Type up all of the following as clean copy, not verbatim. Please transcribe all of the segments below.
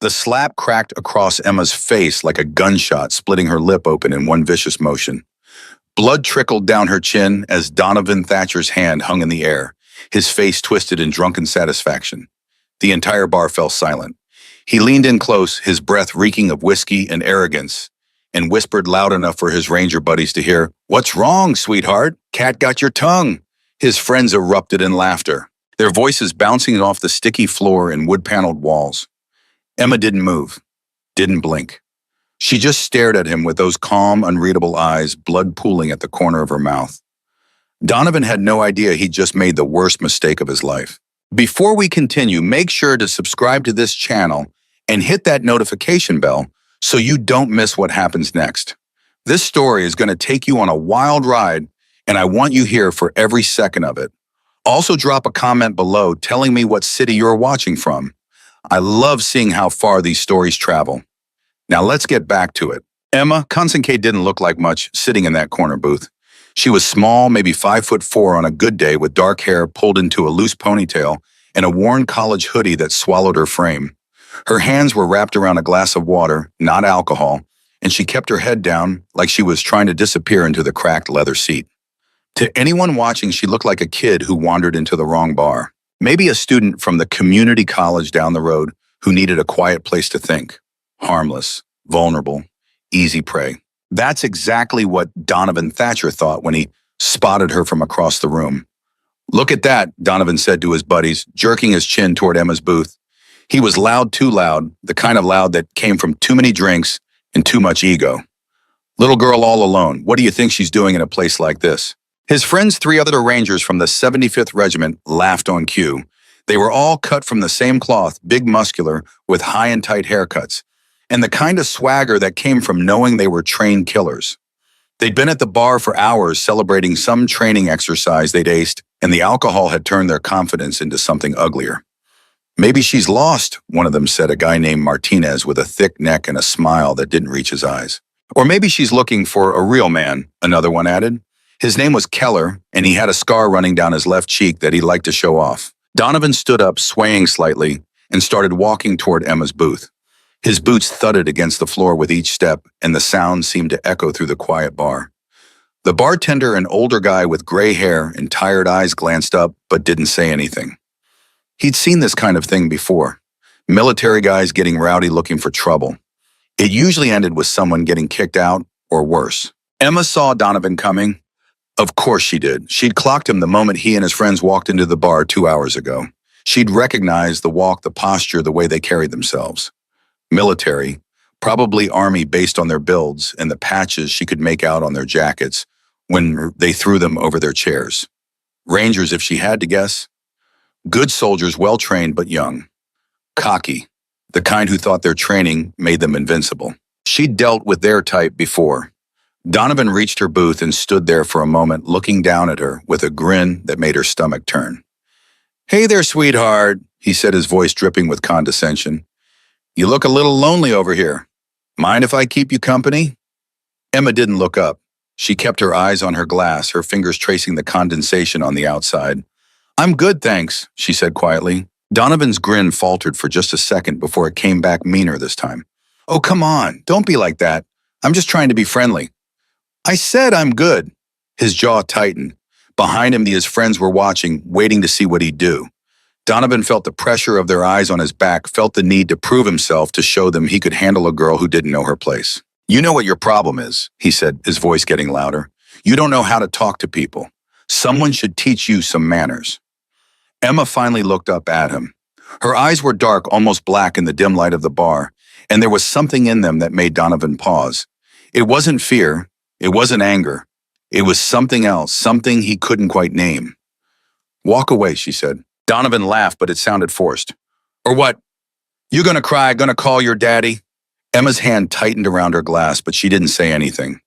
The slap cracked across Emma's face like a gunshot, splitting her lip open in one vicious motion. Blood trickled down her chin as Donovan Thatcher's hand hung in the air, his face twisted in drunken satisfaction. The entire bar fell silent. He leaned in close, his breath reeking of whiskey and arrogance, and whispered loud enough for his ranger buddies to hear, "What's wrong, sweetheart? Cat got your tongue." His friends erupted in laughter, their voices bouncing off the sticky floor and wood-paneled walls. Emma didn't move, didn't blink. She just stared at him with those calm, unreadable eyes, blood pooling at the corner of her mouth. Donovan had no idea he'd just made the worst mistake of his life. Before we continue, make sure to subscribe to this channel and hit that notification bell so you don't miss what happens next. This story is going to take you on a wild ride, and I want you here for every second of it. Also drop a comment below telling me what city you're watching from. I love seeing how far these stories travel. Now let's get back to it. Emma Consinkay didn't look like much sitting in that corner booth. She was small, maybe 5'4" on a good day, with dark hair pulled into a loose ponytail and a worn college hoodie that swallowed her frame. Her hands were wrapped around a glass of water, not alcohol, and she kept her head down like she was trying to disappear into the cracked leather seat. To anyone watching, she looked like a kid who wandered into the wrong bar. Maybe a student from the community college down the road who needed a quiet place to think. Harmless, vulnerable, easy prey. That's exactly what Donovan Thatcher thought when he spotted her from across the room. "Look at that," Donovan said to his buddies, jerking his chin toward Emma's booth. He was loud, too loud, the kind of loud that came from too many drinks and too much ego. "Little girl all alone. What do you think she's doing in a place like this?" His friends, 3 other Rangers from the 75th Regiment, laughed on cue. They were all cut from the same cloth, big, muscular, with high and tight haircuts, and the kind of swagger that came from knowing they were trained killers. They'd been at the bar for hours celebrating some training exercise they'd aced, and the alcohol had turned their confidence into something uglier. "Maybe she's lost," one of them said, a guy named Martinez with a thick neck and a smile that didn't reach his eyes. "Or maybe she's looking for a real man," another one added. His name was Keller, and he had a scar running down his left cheek that he liked to show off. Donovan stood up, swaying slightly, and started walking toward Emma's booth. His boots thudded against the floor with each step, and the sound seemed to echo through the quiet bar. The bartender, an older guy with gray hair and tired eyes, glanced up but didn't say anything. He'd seen this kind of thing before. Military guys getting rowdy looking for trouble. It usually ended with someone getting kicked out or worse. Emma saw Donovan coming. Of course she did. She'd clocked him the moment he and his friends walked into the bar 2 hours ago. She'd recognized the walk, the posture, the way they carried themselves. Military, probably Army based on their builds and the patches she could make out on their jackets when they threw them over their chairs. Rangers, if she had to guess. Good soldiers, well-trained but young. Cocky, the kind who thought their training made them invincible. She'd dealt with their type before. Donovan reached her booth and stood there for a moment, looking down at her with a grin that made her stomach turn. "Hey there, sweetheart," he said, his voice dripping with condescension. "You look a little lonely over here. Mind if I keep you company?" Emma didn't look up. She kept her eyes on her glass, her fingers tracing the condensation on the outside. "I'm good, thanks," she said quietly. Donovan's grin faltered for just a second before it came back meaner this time. "Oh, come on, don't be like that. I'm just trying to be friendly." "I said I'm good." His jaw tightened. Behind him, his friends were watching, waiting to see what he'd do. Donovan felt the pressure of their eyes on his back, felt the need to prove himself, to show them he could handle a girl who didn't know her place. "You know what your problem is," he said, his voice getting louder. "You don't know how to talk to people. Someone should teach you some manners." Emma finally looked up at him. Her eyes were dark, almost black in the dim light of the bar, and there was something in them that made Donovan pause. It wasn't fear. It wasn't anger. It was something else, something he couldn't quite name. "Walk away," she said. Donovan laughed, but it sounded forced. "Or what? You gonna cry, gonna call your daddy?" Emma's hand tightened around her glass, but she didn't say anything.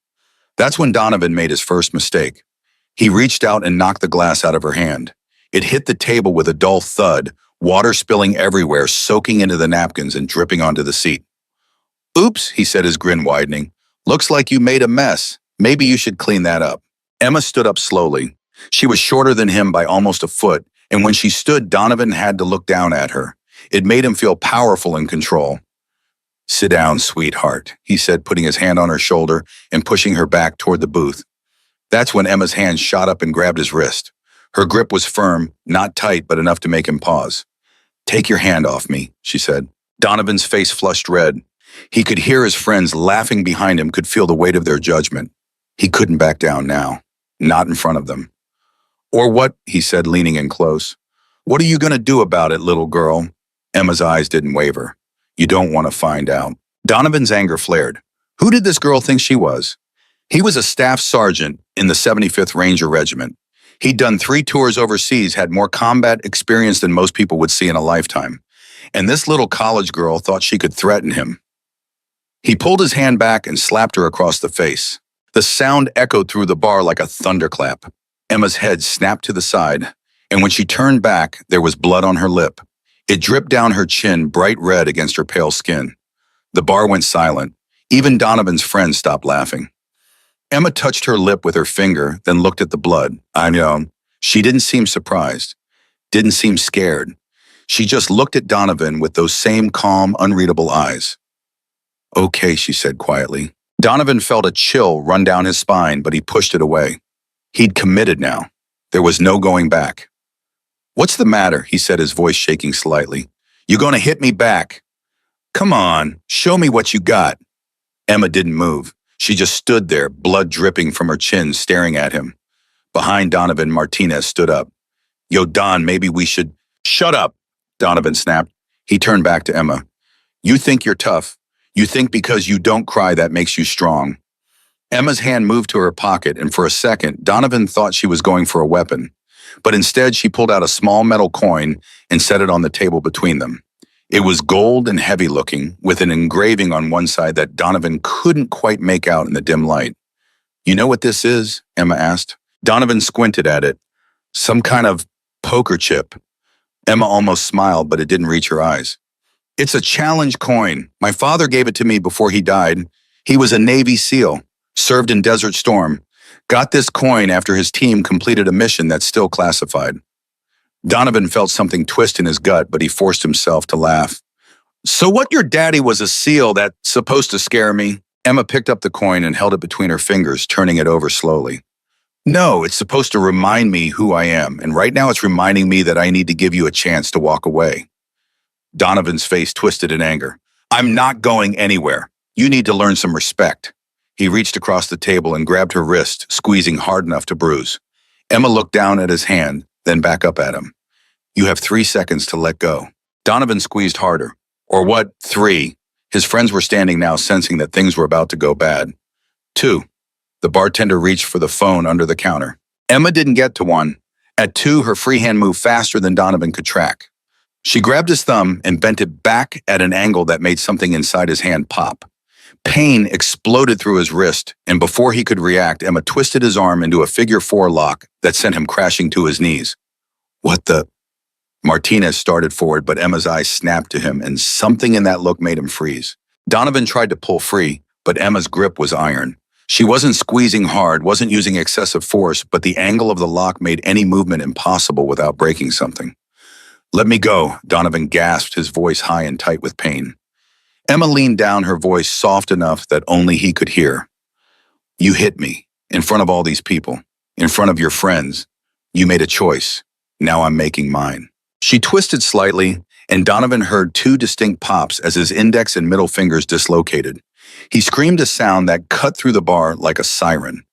That's when Donovan made his first mistake. He reached out and knocked the glass out of her hand. It hit the table with a dull thud, water spilling everywhere, soaking into the napkins and dripping onto the seat. "Oops," he said, his grin widening. "Looks like you made a mess. Maybe you should clean that up." Emma stood up slowly. She was shorter than him by almost a foot, and when she stood, Donovan had to look down at her. It made him feel powerful and control. Sit down, sweetheart, he said, putting his hand on her shoulder and pushing her back toward the booth. That's when Emma's hand shot up and grabbed his wrist. Her grip was firm, not tight, but enough to make him pause. Take your hand off me, she said. Donovan's face flushed red. He could hear his friends laughing behind him, could feel the weight of their judgment. He couldn't back down now, not in front of them. Or what, he said, leaning in close. What are you going to do about it, little girl? Emma's eyes didn't waver. You don't want to find out. Donovan's anger flared. Who did this girl think she was? He was a staff sergeant in the 75th Ranger Regiment. He'd done 3 tours overseas, had more combat experience than most people would see in a lifetime. And this little college girl thought she could threaten him. He pulled his hand back and slapped her across the face. The sound echoed through the bar like a thunderclap. Emma's head snapped to the side, and when she turned back, there was blood on her lip. It dripped down her chin, bright red against her pale skin. The bar went silent. Even Donovan's friends stopped laughing. Emma touched her lip with her finger, then looked at the blood. She didn't seem surprised, didn't seem scared. She just looked at Donovan with those same calm, unreadable eyes. Okay, she said quietly. Donovan felt a chill run down his spine, but he pushed it away. He'd committed now. There was no going back. What's the matter? He said, his voice shaking slightly. You gonna hit me back? Come on, show me what you got. Emma didn't move. She just stood there, blood dripping from her chin, staring at him. Behind Donovan, Martinez stood up. Yo, Don, maybe we should... Shut up, Donovan snapped. He turned back to Emma. You think you're tough. You think because you don't cry that makes you strong. Emma's hand moved to her pocket, and for a second, Donovan thought she was going for a weapon. But instead, she pulled out a small metal coin and set it on the table between them. It was gold and heavy-looking, with an engraving on one side that Donovan couldn't quite make out in the dim light. You know what this is? Emma asked. Donovan squinted at it. Some kind of poker chip. Emma almost smiled, but it didn't reach her eyes. It's a challenge coin. My father gave it to me before he died. He was a Navy SEAL, served in Desert Storm. Got this coin after his team completed a mission that's still classified. Donovan felt something twist in his gut, but he forced himself to laugh. So what, your daddy was a SEAL? That's supposed to scare me? Emma picked up the coin and held it between her fingers, turning it over slowly. No, it's supposed to remind me who I am, and right now it's reminding me that I need to give you a chance to walk away. Donovan's face twisted in anger. I'm not going anywhere. You need to learn some respect. He reached across the table and grabbed her wrist, squeezing hard enough to bruise. Emma looked down at his hand, then back up at him. You have 3 seconds to let go. Donovan squeezed harder. Or what? 3. His friends were standing now, sensing that things were about to go bad. 2. The bartender reached for the phone under the counter. Emma didn't get to 1. At 2, her free hand moved faster than Donovan could track. She grabbed his thumb and bent it back at an angle that made something inside his hand pop. Pain exploded through his wrist, and before he could react, Emma twisted his arm into a figure-4 lock that sent him crashing to his knees. What the... Martinez started forward, but Emma's eyes snapped to him, and something in that look made him freeze. Donovan tried to pull free, but Emma's grip was iron. She wasn't squeezing hard, wasn't using excessive force, but the angle of the lock made any movement impossible without breaking something. Let me go, Donovan gasped, his voice high and tight with pain. Emma leaned down, her voice soft enough that only he could hear. You hit me, in front of all these people, in front of your friends. You made a choice. Now I'm making mine. She twisted slightly, and Donovan heard 2 distinct pops as his index and middle fingers dislocated. He screamed a sound that cut through the bar like a siren.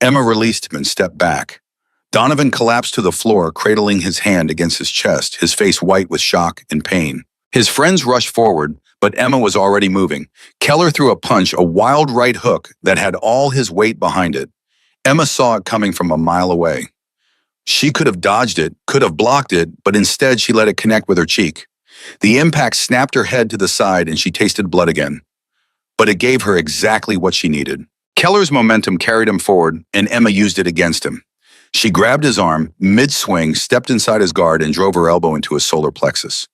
Emma released him and stepped back. Donovan collapsed to the floor, cradling his hand against his chest, his face white with shock and pain. His friends rushed forward, but Emma was already moving. Keller threw a punch, a wild right hook that had all his weight behind it. Emma saw it coming from a mile away. She could have dodged it, could have blocked it, but instead she let it connect with her cheek. The impact snapped her head to the side and she tasted blood again. But it gave her exactly what she needed. Keller's momentum carried him forward, and Emma used it against him. She grabbed his arm, mid-swing, stepped inside his guard, and drove her elbow into his solar plexus.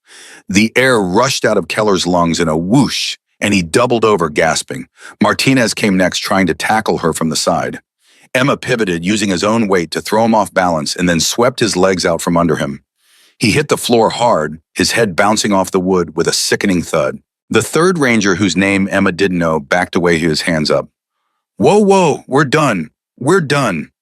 The air rushed out of Keller's lungs in a whoosh, and he doubled over, gasping. Martinez came next, trying to tackle her from the side. Emma pivoted, using his own weight to throw him off balance, and then swept his legs out from under him. He hit the floor hard, his head bouncing off the wood with a sickening thud. The third ranger, whose name Emma didn't know, backed away, his hands up. Whoa, whoa, we're done. We're done.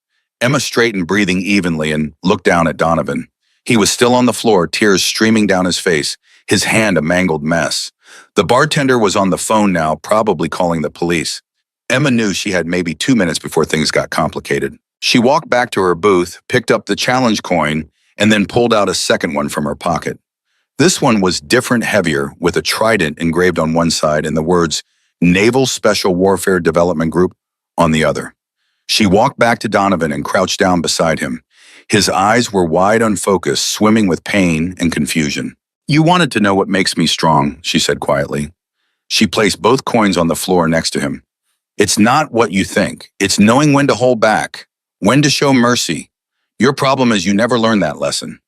Emma straightened, breathing evenly, and looked down at Donovan. He was still on the floor, tears streaming down his face, his hand a mangled mess. The bartender was on the phone now, probably calling the police. Emma knew she had maybe 2 minutes before things got complicated. She walked back to her booth, picked up the challenge coin, and then pulled out a second one from her pocket. This one was different, heavier, with a trident engraved on one side and the words Naval Special Warfare Development Group on the other. She walked back to Donovan and crouched down beside him. His eyes were wide, unfocused, swimming with pain and confusion. You wanted to know what makes me strong, she said quietly. She placed both coins on the floor next to him. It's not what you think. It's knowing when to hold back, when to show mercy. Your problem is you never learned that lesson.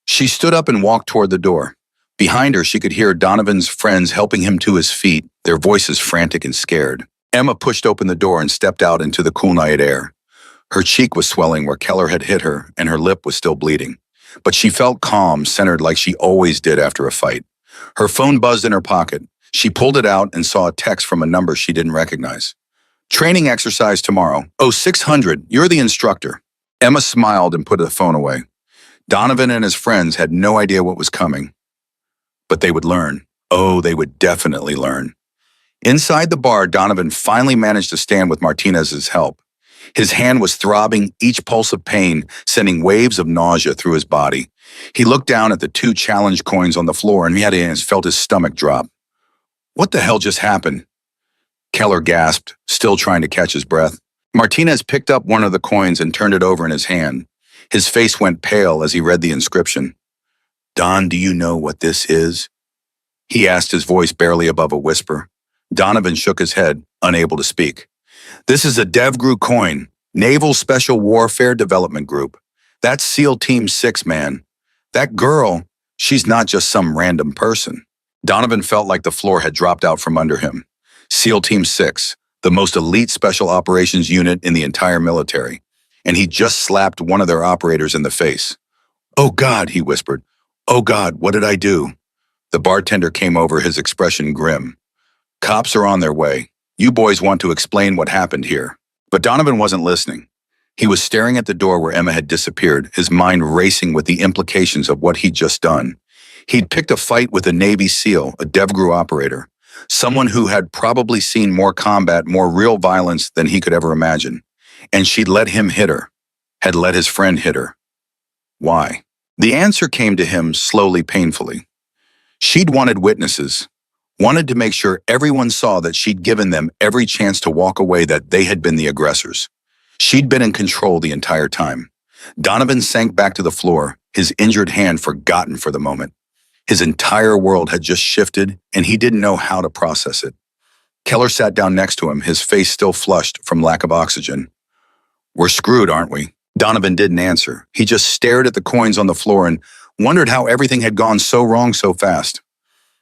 She stood up and walked toward the door. Behind her, she could hear Donovan's friends helping him to his feet, their voices frantic and scared. Emma pushed open the door and stepped out into the cool night air. Her cheek was swelling where Keller had hit her, and her lip was still bleeding. But she felt calm, centered like she always did after a fight. Her phone buzzed in her pocket. She pulled it out and saw a text from a number she didn't recognize. Training exercise tomorrow. Oh, 600. You're the instructor. Emma smiled and put the phone away. Donovan and his friends had no idea what was coming. But they would learn. Oh, they would definitely learn. Inside the bar, Donovan finally managed to stand with Martinez's help. His hand was throbbing, each pulse of pain sending waves of nausea through his body. He looked down at the 2 challenge coins on the floor and felt his stomach drop. What the hell just happened? Keller gasped, still trying to catch his breath. Martinez picked up one of the coins and turned it over in his hand. His face went pale as he read the inscription. Don, do you know what this is? He asked, his voice barely above a whisper. Donovan shook his head, unable to speak. This is a DevGru coin, Naval Special Warfare Development Group. That's SEAL Team 6, man. That girl, she's not just some random person. Donovan felt like the floor had dropped out from under him. SEAL Team 6, the most elite special operations unit in the entire military. And he just slapped one of their operators in the face. Oh God, he whispered. Oh God, what did I do? The bartender came over, his expression grim. Cops are on their way. You boys want to explain what happened here. But Donovan wasn't listening. He was staring at the door where Emma had disappeared, his mind racing with the implications of what he'd just done. He'd picked a fight with a Navy SEAL, a DevGru operator, someone who had probably seen more combat, more real violence than he could ever imagine. And she'd let him hit her, had let his friend hit her. Why? The answer came to him slowly, painfully. She'd wanted witnesses, wanted to make sure everyone saw that she'd given them every chance to walk away, that they had been the aggressors. She'd been in control the entire time. Donovan sank back to the floor, his injured hand forgotten for the moment. His entire world had just shifted, and he didn't know how to process it. Keller sat down next to him, his face still flushed from lack of oxygen. We're screwed, aren't we? Donovan didn't answer. He just stared at the coins on the floor and wondered how everything had gone so wrong so fast.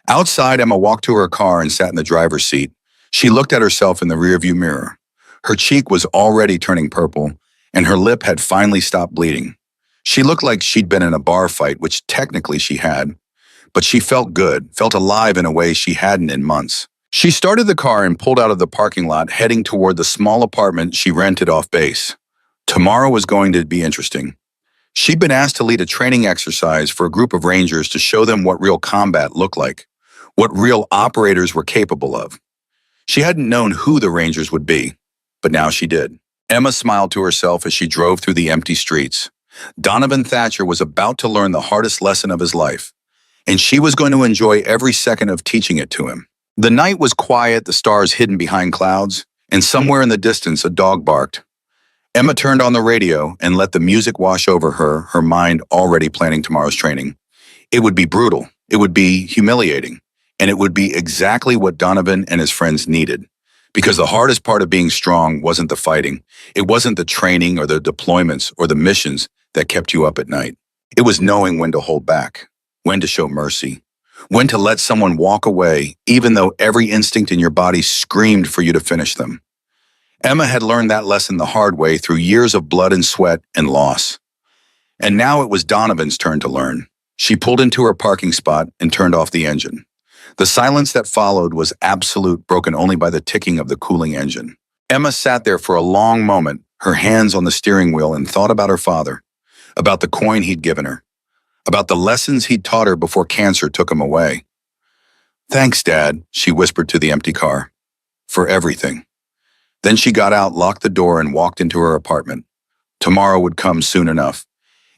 Outside, Emma walked to her car and sat in the driver's seat. She looked at herself in the rearview mirror. Her cheek was already turning purple, and her lip had finally stopped bleeding. She looked like she'd been in a bar fight, which technically she had. But she felt good, felt alive in a way she hadn't in months. She started the car and pulled out of the parking lot, heading toward the small apartment she rented off base. Tomorrow was going to be interesting. She'd been asked to lead a training exercise for a group of Rangers to show them what real combat looked like, what real operators were capable of. She hadn't known who the Rangers would be, but now she did. Emma smiled to herself as she drove through the empty streets. Donovan Thatcher was about to learn the hardest lesson of his life, and she was going to enjoy every second of teaching it to him. The night was quiet, the stars hidden behind clouds, and somewhere in the distance a dog barked. Emma turned on the radio and let the music wash over her, her mind already planning tomorrow's training. It would be brutal, it would be humiliating, and it would be exactly what Donovan and his friends needed. Because the hardest part of being strong wasn't the fighting. It wasn't the training or the deployments or the missions that kept you up at night. It was knowing when to hold back, when to show mercy, when to let someone walk away, even though every instinct in your body screamed for you to finish them. Emma had learned that lesson the hard way through years of blood and sweat and loss. And now it was Donovan's turn to learn. She pulled into her parking spot and turned off the engine. The silence that followed was absolute, broken only by the ticking of the cooling engine. Emma sat there for a long moment, her hands on the steering wheel, and thought about her father, about the coin he'd given her, about the lessons he'd taught her before cancer took him away. "Thanks, Dad," she whispered to the empty car, "for everything." Then she got out, locked the door, and walked into her apartment. Tomorrow would come soon enough,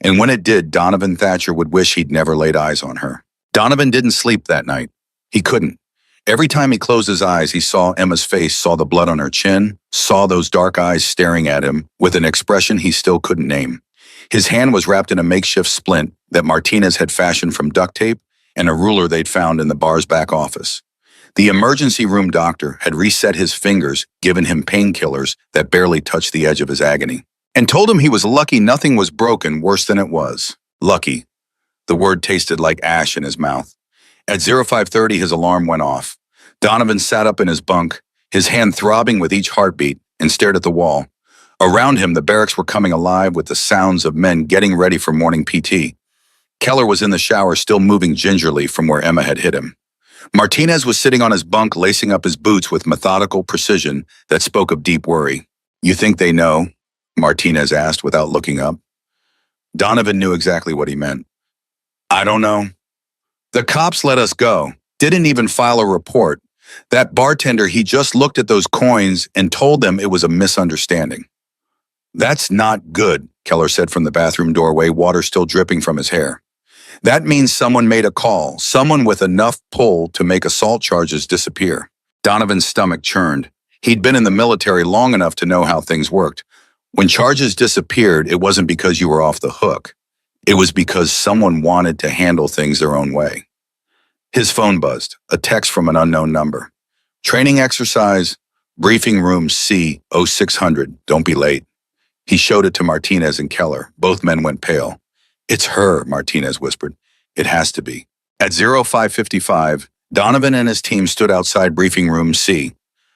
and when it did, Donovan Thatcher would wish he'd never laid eyes on her. Donovan didn't sleep that night. He couldn't. Every time he closed his eyes, he saw Emma's face, saw the blood on her chin, saw those dark eyes staring at him with an expression he still couldn't name. His hand was wrapped in a makeshift splint that Martinez had fashioned from duct tape and a ruler they'd found in the bar's back office. The emergency room doctor had reset his fingers, given him painkillers that barely touched the edge of his agony, and told him he was lucky nothing was broken worse than it was. Lucky. The word tasted like ash in his mouth. At 0530, his alarm went off. Donovan sat up in his bunk, his hand throbbing with each heartbeat, and stared at the wall. Around him, the barracks were coming alive with the sounds of men getting ready for morning PT. Keller was in the shower, still moving gingerly from where Emma had hit him. Martinez was sitting on his bunk, lacing up his boots with methodical precision that spoke of deep worry. "You think they know?" Martinez asked without looking up. Donovan knew exactly what he meant. "I don't know. The cops let us go. Didn't even file a report. That bartender, he just looked at those coins and told them it was a misunderstanding." "That's not good," Keller said from the bathroom doorway, water still dripping from his hair. "That means someone made a call, someone with enough pull to make assault charges disappear." Donovan's stomach churned. He'd been in the military long enough to know how things worked. When charges disappeared, it wasn't because you were off the hook. It was because someone wanted to handle things their own way. His phone buzzed, a text from an unknown number. "Training exercise, briefing room C 0600, don't be late." He showed it to Martinez and Keller. Both men went pale. "It's her," Martinez whispered. "It has to be." At 0555, Donovan and his team stood outside briefing room C.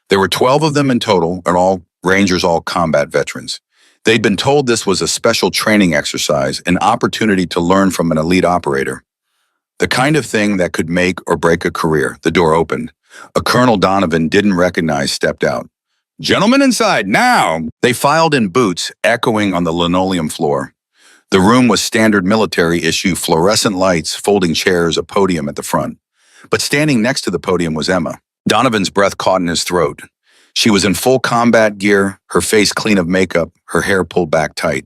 There were 12 of them in total, and all Rangers, all combat veterans. They'd been told this was a special training exercise, an opportunity to learn from an elite operator. The kind of thing that could make or break a career. The door opened. A Colonel Donovan didn't recognize stepped out. "Gentlemen inside, now!" They filed in, boots echoing on the linoleum floor. The room was standard military issue, fluorescent lights, folding chairs, a podium at the front. But standing next to the podium was Emma. Donovan's breath caught in his throat. She was in full combat gear, her face clean of makeup, her hair pulled back tight.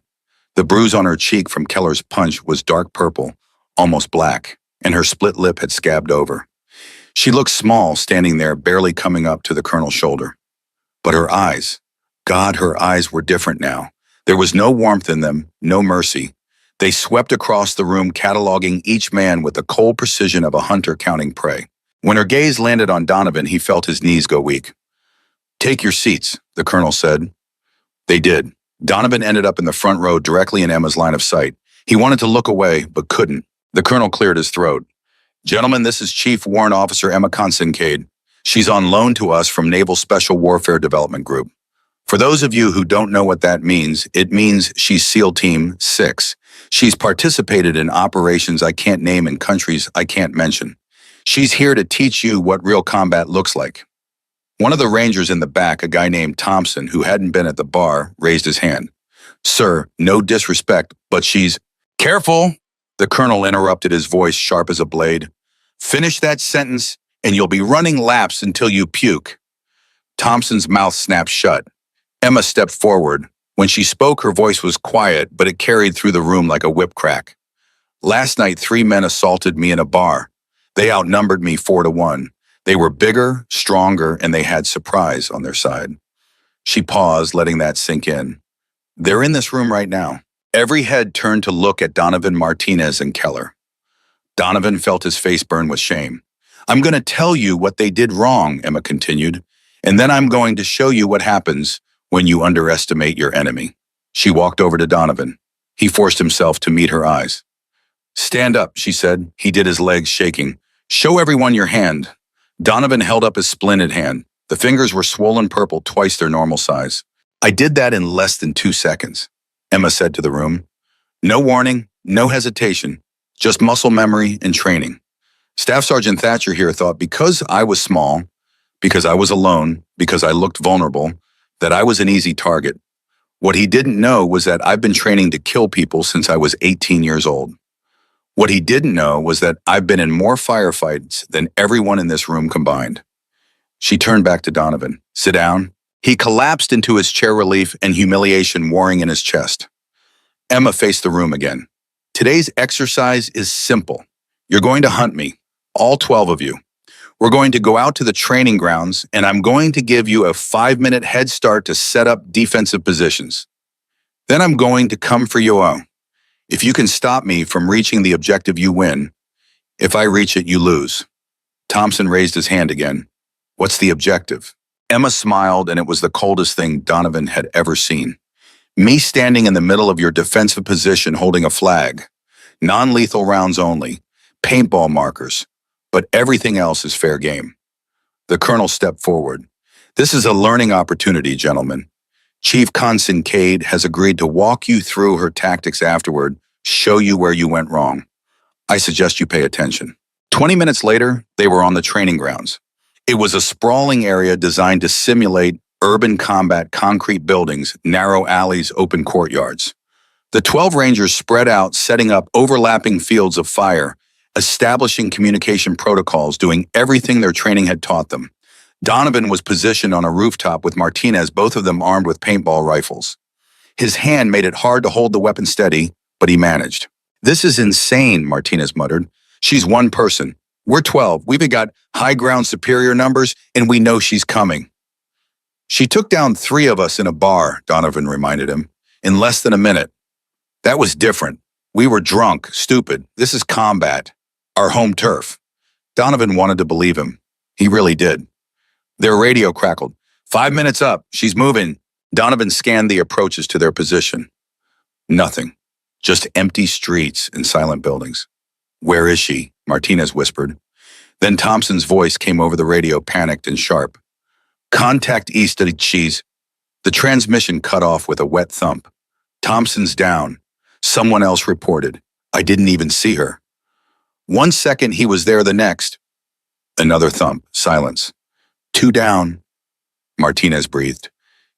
The bruise on her cheek from Keller's punch was dark purple, almost black, and her split lip had scabbed over. She looked small, standing there, barely coming up to the colonel's shoulder. But her eyes, God, her eyes were different now. There was no warmth in them, no mercy. They swept across the room, cataloging each man with the cold precision of a hunter counting prey. When her gaze landed on Donovan, he felt his knees go weak. "Take your seats," the colonel said. They did. Donovan ended up in the front row, directly in Emma's line of sight. He wanted to look away, but couldn't. The colonel cleared his throat. "Gentlemen, this is Chief Warrant Officer Emma Consincade. She's on loan to us from Naval Special Warfare Development Group. For those of you who don't know what that means, it means she's SEAL Team 6. She's participated in operations I can't name in countries I can't mention. She's here to teach you what real combat looks like." One of the Rangers in the back, a guy named Thompson, who hadn't been at the bar, raised his hand. "Sir, no disrespect, but she's—" "Careful!" The colonel interrupted, his voice sharp as a blade. "Finish that sentence, and you'll be running laps until you puke." Thompson's mouth snapped shut. Emma stepped forward. When she spoke, her voice was quiet, but it carried through the room like a whip crack. "Last night, 3 men assaulted me in a bar. They outnumbered me 4-1. They were bigger, stronger, and they had surprise on their side." She paused, letting that sink in. "They're in this room right now." Every head turned to look at Donovan, Martinez, and Keller. Donovan felt his face burn with shame. "I'm going to tell you what they did wrong," Emma continued, "and then I'm going to show you what happens when you underestimate your enemy." She walked over to Donovan. He forced himself to meet her eyes. "Stand up," she said. He did, his legs shaking. "Show everyone your hand." Donovan held up his splinted hand. The fingers were swollen purple, twice their normal size. "I did that in less than 2 seconds," Emma said to the room. "No warning, no hesitation, just muscle memory and training." Staff Sergeant Thatcher here thought because I was small, because I was alone, because I looked vulnerable, that I was an easy target. What he didn't know was that I've been training to kill people since I was 18 years old. What he didn't know was that I've been in more firefights than everyone in this room combined. She turned back to Donovan. Sit down. He collapsed into his chair, relief and humiliation warring in his chest. Emma faced the room again. Today's exercise is simple. You're going to hunt me, all 12 of you. We're going to go out to the training grounds, and I'm going to give you a 5-minute head start to set up defensive positions. Then I'm going to come for you all. If you can stop me from reaching the objective, you win. If I reach it, you lose. Thompson raised his hand again. What's the objective? Emma smiled, and it was the coldest thing Donovan had ever seen. Me standing in the middle of your defensive position holding a flag. Non-lethal rounds only. Paintball markers. But everything else is fair game. The colonel stepped forward. This is a learning opportunity, gentlemen. Chief Kincaid has agreed to walk you through her tactics afterward, show you where you went wrong. I suggest you pay attention. 20 minutes later, they were on the training grounds. It was a sprawling area designed to simulate urban combat, concrete buildings, narrow alleys, open courtyards. The 12 Rangers spread out, setting up overlapping fields of fire, establishing communication protocols, doing everything their training had taught them. Donovan was positioned on a rooftop with Martinez, both of them armed with paintball rifles. His hand made it hard to hold the weapon steady, but he managed. This is insane, Martinez muttered. She's one person. We're 12. We've got high ground superior numbers, and we know she's coming. She took down 3 of us in a bar, Donovan reminded him, in less than a minute. That was different. We were drunk, stupid. This is combat. Our home turf. Donovan wanted to believe him. He really did. Their radio crackled. 5 minutes up. She's moving. Donovan scanned the approaches to their position. Nothing. Just empty streets and silent buildings. Where is she? Martinez whispered. Then Thompson's voice came over the radio, panicked and sharp. Contact east of Cheese. The transmission cut off with a wet thump. Thompson's down. Someone else reported. I didn't even see her. 1 second he was there, the next. Another thump, silence. 2 down. Martinez breathed.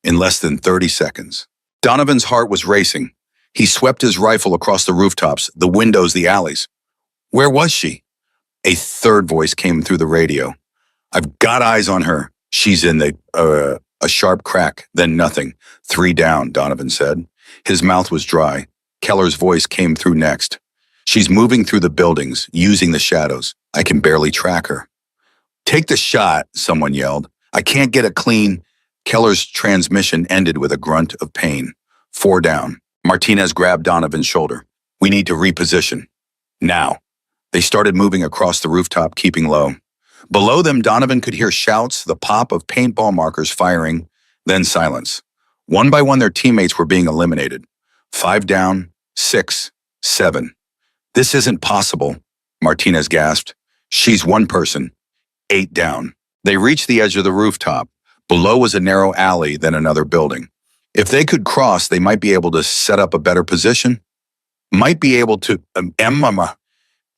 In less than 30 seconds. Donovan's heart was racing. He swept his rifle across the rooftops, the windows, the alleys. Where was she? A third voice came through the radio. I've got eyes on her. She's in the, a sharp crack, then nothing. 3 down, Donovan said. His mouth was dry. Keller's voice came through next. She's moving through the buildings, using the shadows. I can barely track her. Take the shot, someone yelled. I can't get it clean. Keller's transmission ended with a grunt of pain. 4 down. Martinez grabbed Donovan's shoulder. We need to reposition. Now. They started moving across the rooftop, keeping low. Below them, Donovan could hear shouts, the pop of paintball markers firing, then silence. One by one, their teammates were being eliminated. 5 down, 6, 7. This isn't possible, Martinez gasped. She's one person. 8 down. They reached the edge of the rooftop. Below was a narrow alley, then another building. If they could cross, they might be able to set up a better position. Might be able to, Emma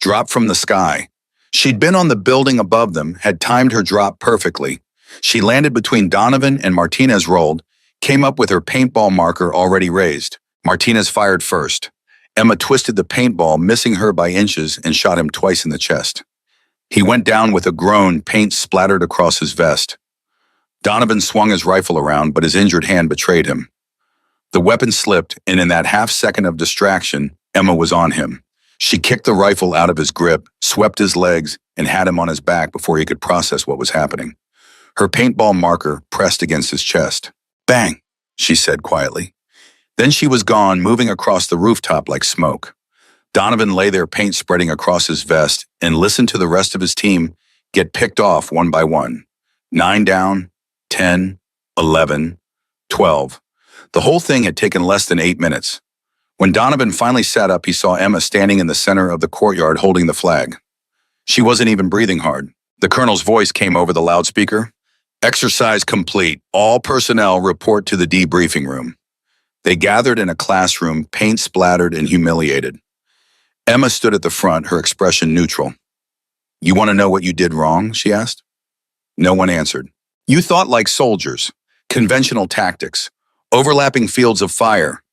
dropped from the sky. She'd been on the building above them, had timed her drop perfectly. She landed between Donovan and Martinez, rolled, came up with her paintball marker already raised. Martinez fired first. Emma twisted the paintball, missing her by inches, and shot him twice in the chest. He went down with a groan, paint splattered across his vest. Donovan swung his rifle around, but his injured hand betrayed him. The weapon slipped, and in that half-second of distraction, Emma was on him. She kicked the rifle out of his grip, swept his legs, and had him on his back before he could process what was happening. Her paintball marker pressed against his chest. Bang, she said quietly. Then she was gone, moving across the rooftop like smoke. Donovan lay there, paint spreading across his vest, and listened to the rest of his team get picked off one by one. 9 down, 10, 11, 12. The whole thing had taken less than 8 minutes. When Donovan finally sat up, he saw Emma standing in the center of the courtyard holding the flag. She wasn't even breathing hard. The colonel's voice came over the loudspeaker. Exercise complete. All personnel report to the debriefing room. They gathered in a classroom, paint splattered and humiliated. Emma stood at the front, her expression neutral. You want to know what you did wrong? She asked. No one answered. You thought like soldiers, conventional tactics, overlapping fields of fire,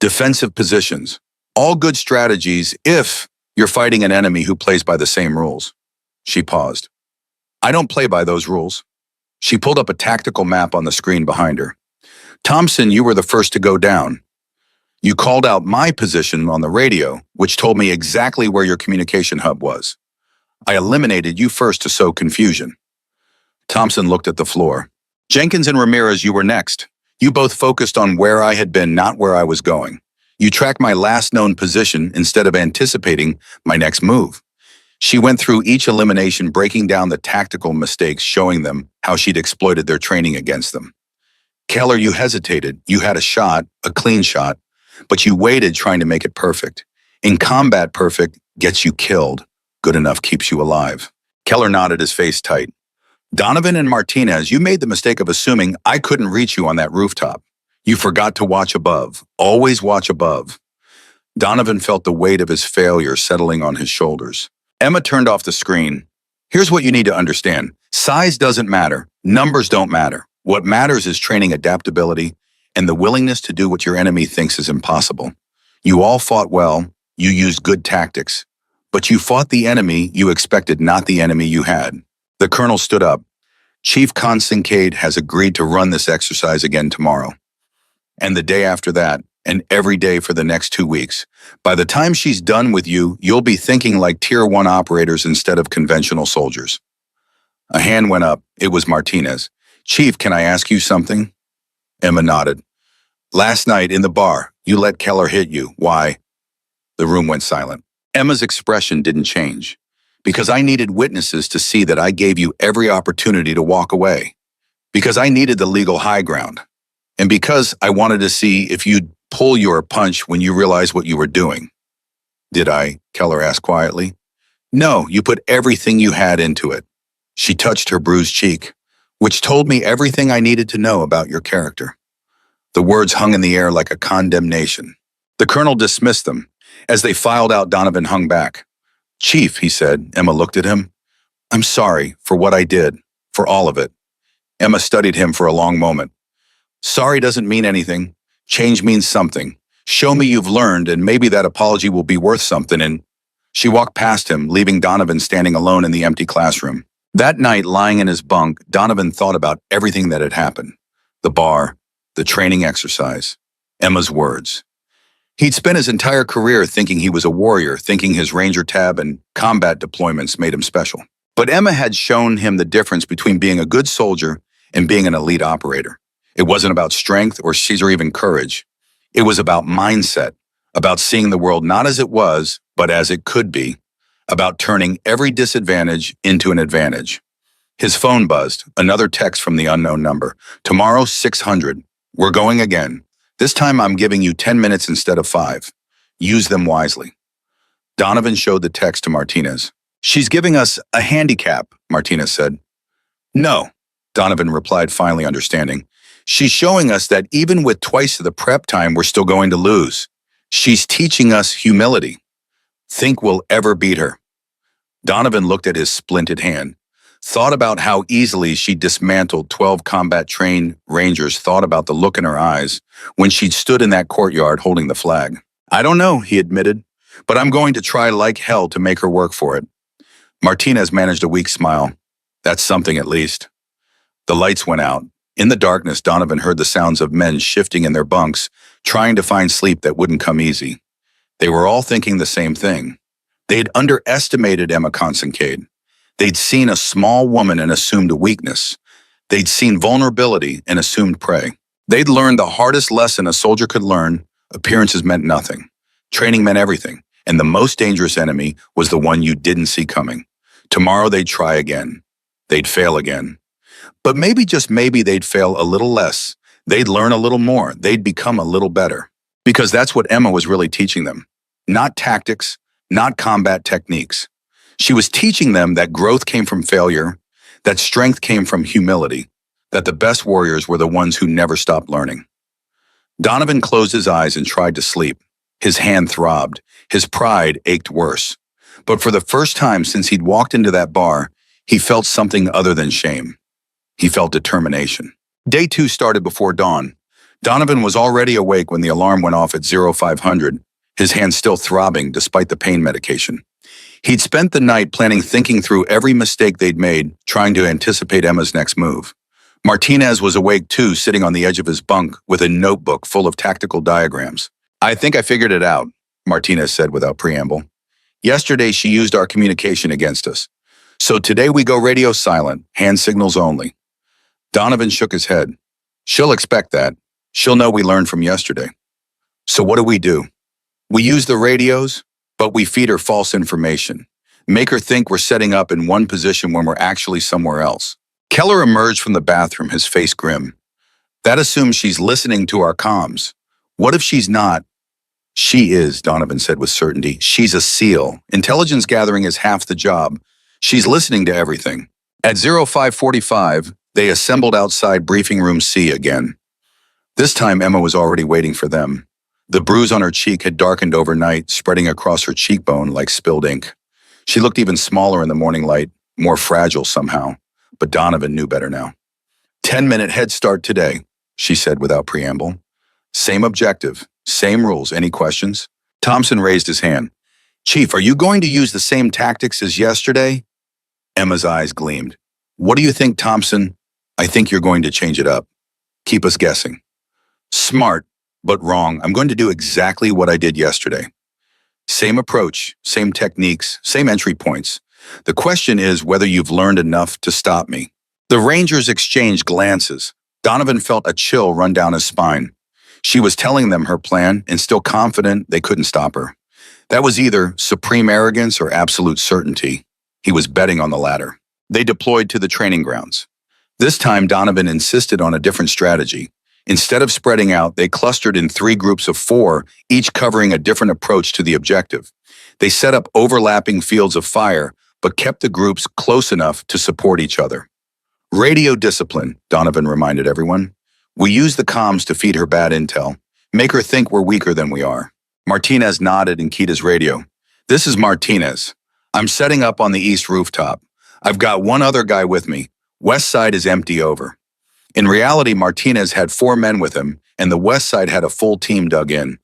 defensive positions, all good strategies if you're fighting an enemy who plays by the same rules. She paused. I don't play by those rules. She pulled up a tactical map on the screen behind her. Thompson, you were the first to go down. You called out my position on the radio, which told me exactly where your communication hub was. I eliminated you first to sow confusion. Thompson looked at the floor. Jenkins and Ramirez, you were next. You both focused on where I had been, not where I was going. You tracked my last known position instead of anticipating my next move. She went through each elimination, breaking down the tactical mistakes, showing them how she'd exploited their training against them. Keller, you hesitated. You had a shot, a clean shot, but you waited trying to make it perfect. In combat, perfect gets you killed. Good enough keeps you alive. Keller nodded, his face tight. Donovan and Martinez, you made the mistake of assuming I couldn't reach you on that rooftop. You forgot to watch above. Always watch above. Donovan felt the weight of his failure settling on his shoulders. Emma turned off the screen. Here's what you need to understand. Size doesn't matter. Numbers don't matter. What matters is training adaptability and the willingness to do what your enemy thinks is impossible. You all fought well. You used good tactics. But you fought the enemy you expected, not the enemy you had. The colonel stood up. Chief Kincaid has agreed to run this exercise again tomorrow. And the day after that, and every day for the next 2 weeks. By the time she's done with you, you'll be thinking like Tier 1 operators instead of conventional soldiers. A hand went up. It was Martinez. Chief, can I ask you something? Emma nodded. Last night in the bar, you let Keller hit you. Why? The room went silent. Emma's expression didn't change. Because I needed witnesses to see that I gave you every opportunity to walk away. Because I needed the legal high ground. And because I wanted to see if you'd pull your punch when you realized what you were doing. Did I? Keller asked quietly. No, you put everything you had into it. She touched her bruised cheek, which told me everything I needed to know about your character. The words hung in the air like a condemnation. The colonel dismissed them. As they filed out, Donovan hung back. Chief, he said. Emma looked at him. I'm sorry for what I did, for all of it. Emma studied him for a long moment. Sorry doesn't mean anything. Change means something. Show me you've learned, and maybe that apology will be worth something. And she walked past him, leaving Donovan standing alone in the empty classroom. That night, lying in his bunk, Donovan thought about everything that had happened. The bar, the training exercise, Emma's words. He'd spent his entire career thinking he was a warrior, thinking his Ranger tab and combat deployments made him special. But Emma had shown him the difference between being a good soldier and being an elite operator. It wasn't about strength or even courage. It was about mindset, about seeing the world not as it was, but as it could be, about turning every disadvantage into an advantage. His phone buzzed, another text from the unknown number. Tomorrow, 600. We're going again. This time I'm giving you 10 minutes instead of 5. Use them wisely. Donovan showed the text to Martinez. She's giving us a handicap, Martinez said. No, Donovan replied, finally understanding. She's showing us that even with twice the prep time, we're still going to lose. She's teaching us humility. Think we'll ever beat her. Donovan looked at his splinted hand, thought about how easily she dismantled 12 combat-trained Rangers, thought about the look in her eyes when she'd stood in that courtyard holding the flag. I don't know, he admitted, but I'm going to try like hell to make her work for it. Martinez managed a weak smile. That's something at least. The lights went out. In the darkness, Donovan heard the sounds of men shifting in their bunks, trying to find sleep that wouldn't come easy. They were all thinking the same thing. They'd underestimated Emma Kincaid. They'd seen a small woman and assumed a weakness. They'd seen vulnerability and assumed prey. They'd learned the hardest lesson a soldier could learn: appearances meant nothing. Training meant everything, and the most dangerous enemy was the one you didn't see coming. Tomorrow they'd try again. They'd fail again. But maybe, just maybe, they'd fail a little less. They'd learn a little more. They'd become a little better. Because that's what Emma was really teaching them. Not tactics, not combat techniques. She was teaching them that growth came from failure, that strength came from humility, that the best warriors were the ones who never stopped learning. Donovan closed his eyes and tried to sleep. His hand throbbed. His pride ached worse. But for the first time since he'd walked into that bar, he felt something other than shame. He felt determination. Day 2 started before dawn. Donovan was already awake when the alarm went off at 0500, his hands still throbbing despite the pain medication. He'd spent the night thinking through every mistake they'd made, trying to anticipate Emma's next move. Martinez was awake too, sitting on the edge of his bunk with a notebook full of tactical diagrams. "I think I figured it out," Martinez said without preamble. "Yesterday she used our communication against us. So today we go radio silent, hand signals only." Donovan shook his head. "She'll expect that. She'll know we learned from yesterday." "So what do? We use the radios, but we feed her false information. Make her think we're setting up in one position when we're actually somewhere else." Keller emerged from the bathroom, his face grim. "That assumes she's listening to our comms. What if she's not?" "She is," Donovan said with certainty. "She's a SEAL. Intelligence gathering is half the job. She's listening to everything." At 0545, they assembled outside briefing room C again. This time, Emma was already waiting for them. The bruise on her cheek had darkened overnight, spreading across her cheekbone like spilled ink. She looked even smaller in the morning light, more fragile somehow, but Donovan knew better now. 10-minute head start today, she said without preamble. Same objective, same rules. Any questions? Thompson raised his hand. "Chief, are you going to use the same tactics as yesterday?" Emma's eyes gleamed. "What do you think, Thompson?" "I think you're going to change it up. Keep us guessing." "Smart, but wrong. I'm going to do exactly what I did yesterday. Same approach, same techniques, same entry points. The question is whether you've learned enough to stop me." The Rangers exchanged glances. Donovan felt a chill run down his spine. She was telling them her plan and still confident they couldn't stop her. That was either supreme arrogance or absolute certainty. He was betting on the latter. They deployed to the training grounds. This time, Donovan insisted on a different strategy. Instead of spreading out, they clustered in 3 groups of 4, each covering a different approach to the objective. They set up overlapping fields of fire, but kept the groups close enough to support each other. "Radio discipline," Donovan reminded everyone. "We use the comms to feed her bad intel, make her think we're weaker than we are." Martinez nodded and keyed his radio. "This is Martinez. I'm setting up on the east rooftop. I've got one other guy with me. West side is empty over." In reality, Martinez had 4 men with him, and the west side had a full team dug in.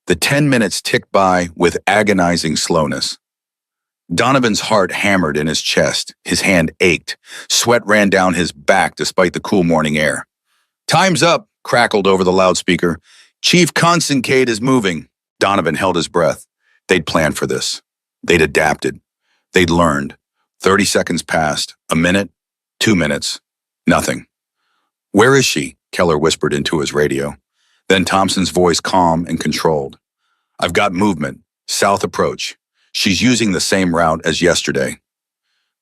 The 10 minutes ticked by with agonizing slowness. Donovan's heart hammered in his chest. His hand ached. Sweat ran down his back despite the cool morning air. "Time's up," crackled over the loudspeaker. "Chief Consincade is moving." Donovan held his breath. They'd planned for this. They'd adapted. They'd learned. 30 seconds passed. A minute. 2 minutes. Nothing. "Where is she?" Keller whispered into his radio. Then Thompson's voice calm and controlled. "I've got movement. South approach. She's using the same route as yesterday."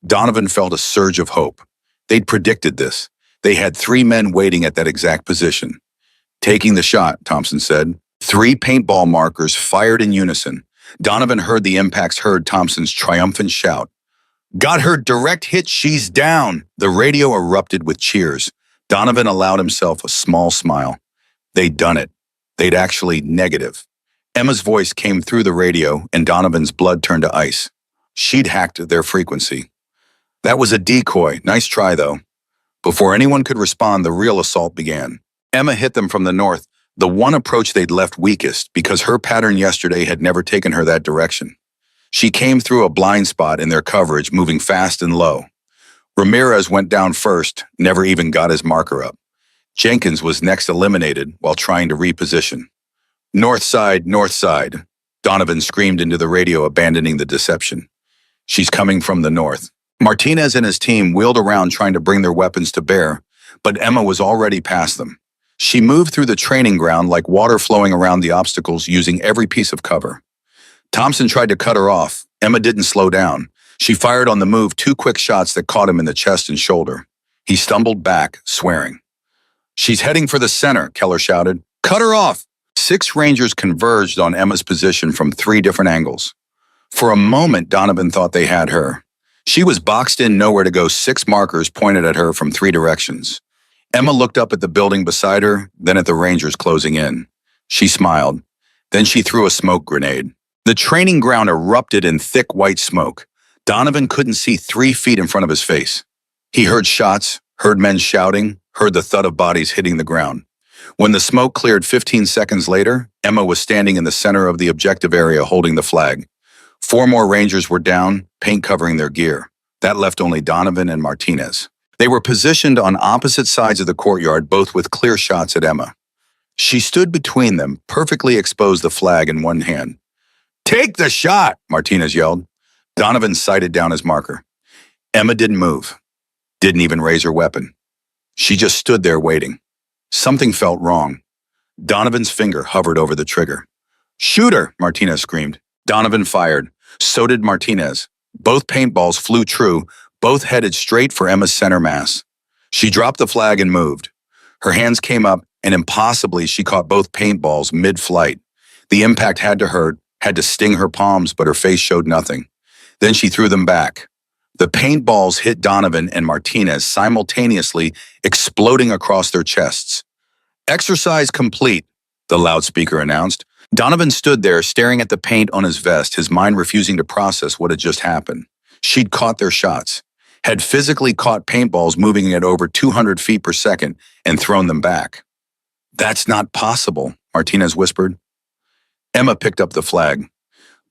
Donovan felt a surge of hope. They'd predicted this. They had 3 men waiting at that exact position. "Taking the shot," Thompson said. 3 paintball markers fired in unison. Donovan heard the impacts, heard Thompson's triumphant shout. "Got her direct hit, she's down!" The radio erupted with cheers. Donovan allowed himself a small smile. They'd done it. They'd actually negative. Emma's voice came through the radio, and Donovan's blood turned to ice. She'd hacked their frequency. "That was a decoy. Nice try, though." Before anyone could respond, the real assault began. Emma hit them from the north, the one approach they'd left weakest because her pattern yesterday had never taken her that direction. She came through a blind spot in their coverage, moving fast and low. Ramirez went down first, never even got his marker up. Jenkins was next eliminated while trying to reposition. North side, north side," Donovan screamed into the radio, abandoning the deception. "She's coming from the north." Martinez and his team wheeled around trying to bring their weapons to bear, but Emma was already past them. She moved through the training ground like water flowing around the obstacles, using every piece of cover. Thompson tried to cut her off. Emma didn't slow down. She fired on the move 2 quick shots that caught him in the chest and shoulder. He stumbled back, swearing. "She's heading for the center," Keller shouted. "Cut her off!" 6 Rangers converged on Emma's position from 3 different angles. For a moment, Donovan thought they had her. She was boxed in, nowhere to go, 6 markers pointed at her from 3 directions. Emma looked up at the building beside her, then at the Rangers closing in. She smiled. Then she threw a smoke grenade. The training ground erupted in thick white smoke. Donovan couldn't see 3 feet in front of his face. He heard shots, heard men shouting, heard the thud of bodies hitting the ground. When the smoke cleared 15 seconds later, Emma was standing in the center of the objective area holding the flag. 4 more Rangers were down, paint covering their gear. That left only Donovan and Martinez. They were positioned on opposite sides of the courtyard, both with clear shots at Emma. She stood between them, perfectly exposed, the flag in one hand. "Take the shot!" Martinez yelled. Donovan sighted down his marker. Emma didn't move, didn't even raise her weapon. She just stood there waiting. Something felt wrong. Donovan's finger hovered over the trigger. "Shoot her!" Martinez screamed. Donovan fired. So did Martinez. Both paintballs flew true, both headed straight for Emma's center mass. She dropped the flag and moved. Her hands came up, and impossibly she caught both paintballs mid-flight. The impact had to hurt, had to sting her palms, but her face showed nothing. Then she threw them back. The paintballs hit Donovan and Martinez simultaneously, exploding across their chests. "Exercise complete," the loudspeaker announced. Donovan stood there staring at the paint on his vest, his mind refusing to process what had just happened. She'd caught their shots, had physically caught paintballs moving at over 200 feet per second and thrown them back. "That's not possible," Martinez whispered. Emma picked up the flag.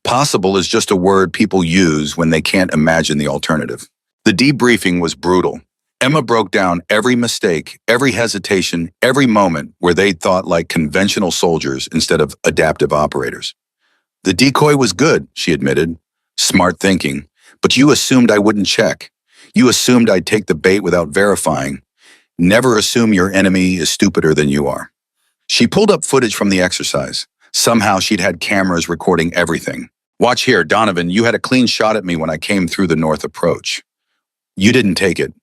Possible is just a word people use when they can't imagine the alternative. The debriefing was brutal. Emma broke down every mistake, every hesitation, every moment where they'd thought like conventional soldiers instead of adaptive operators. "The decoy was good," she admitted. "Smart thinking. But you assumed I wouldn't check. You assumed I'd take the bait without verifying. Never assume your enemy is stupider than you are." She pulled up footage from the exercise. Somehow she'd had cameras recording everything. "Watch here, Donovan, you had a clean shot at me when I came through the north approach. You didn't take it."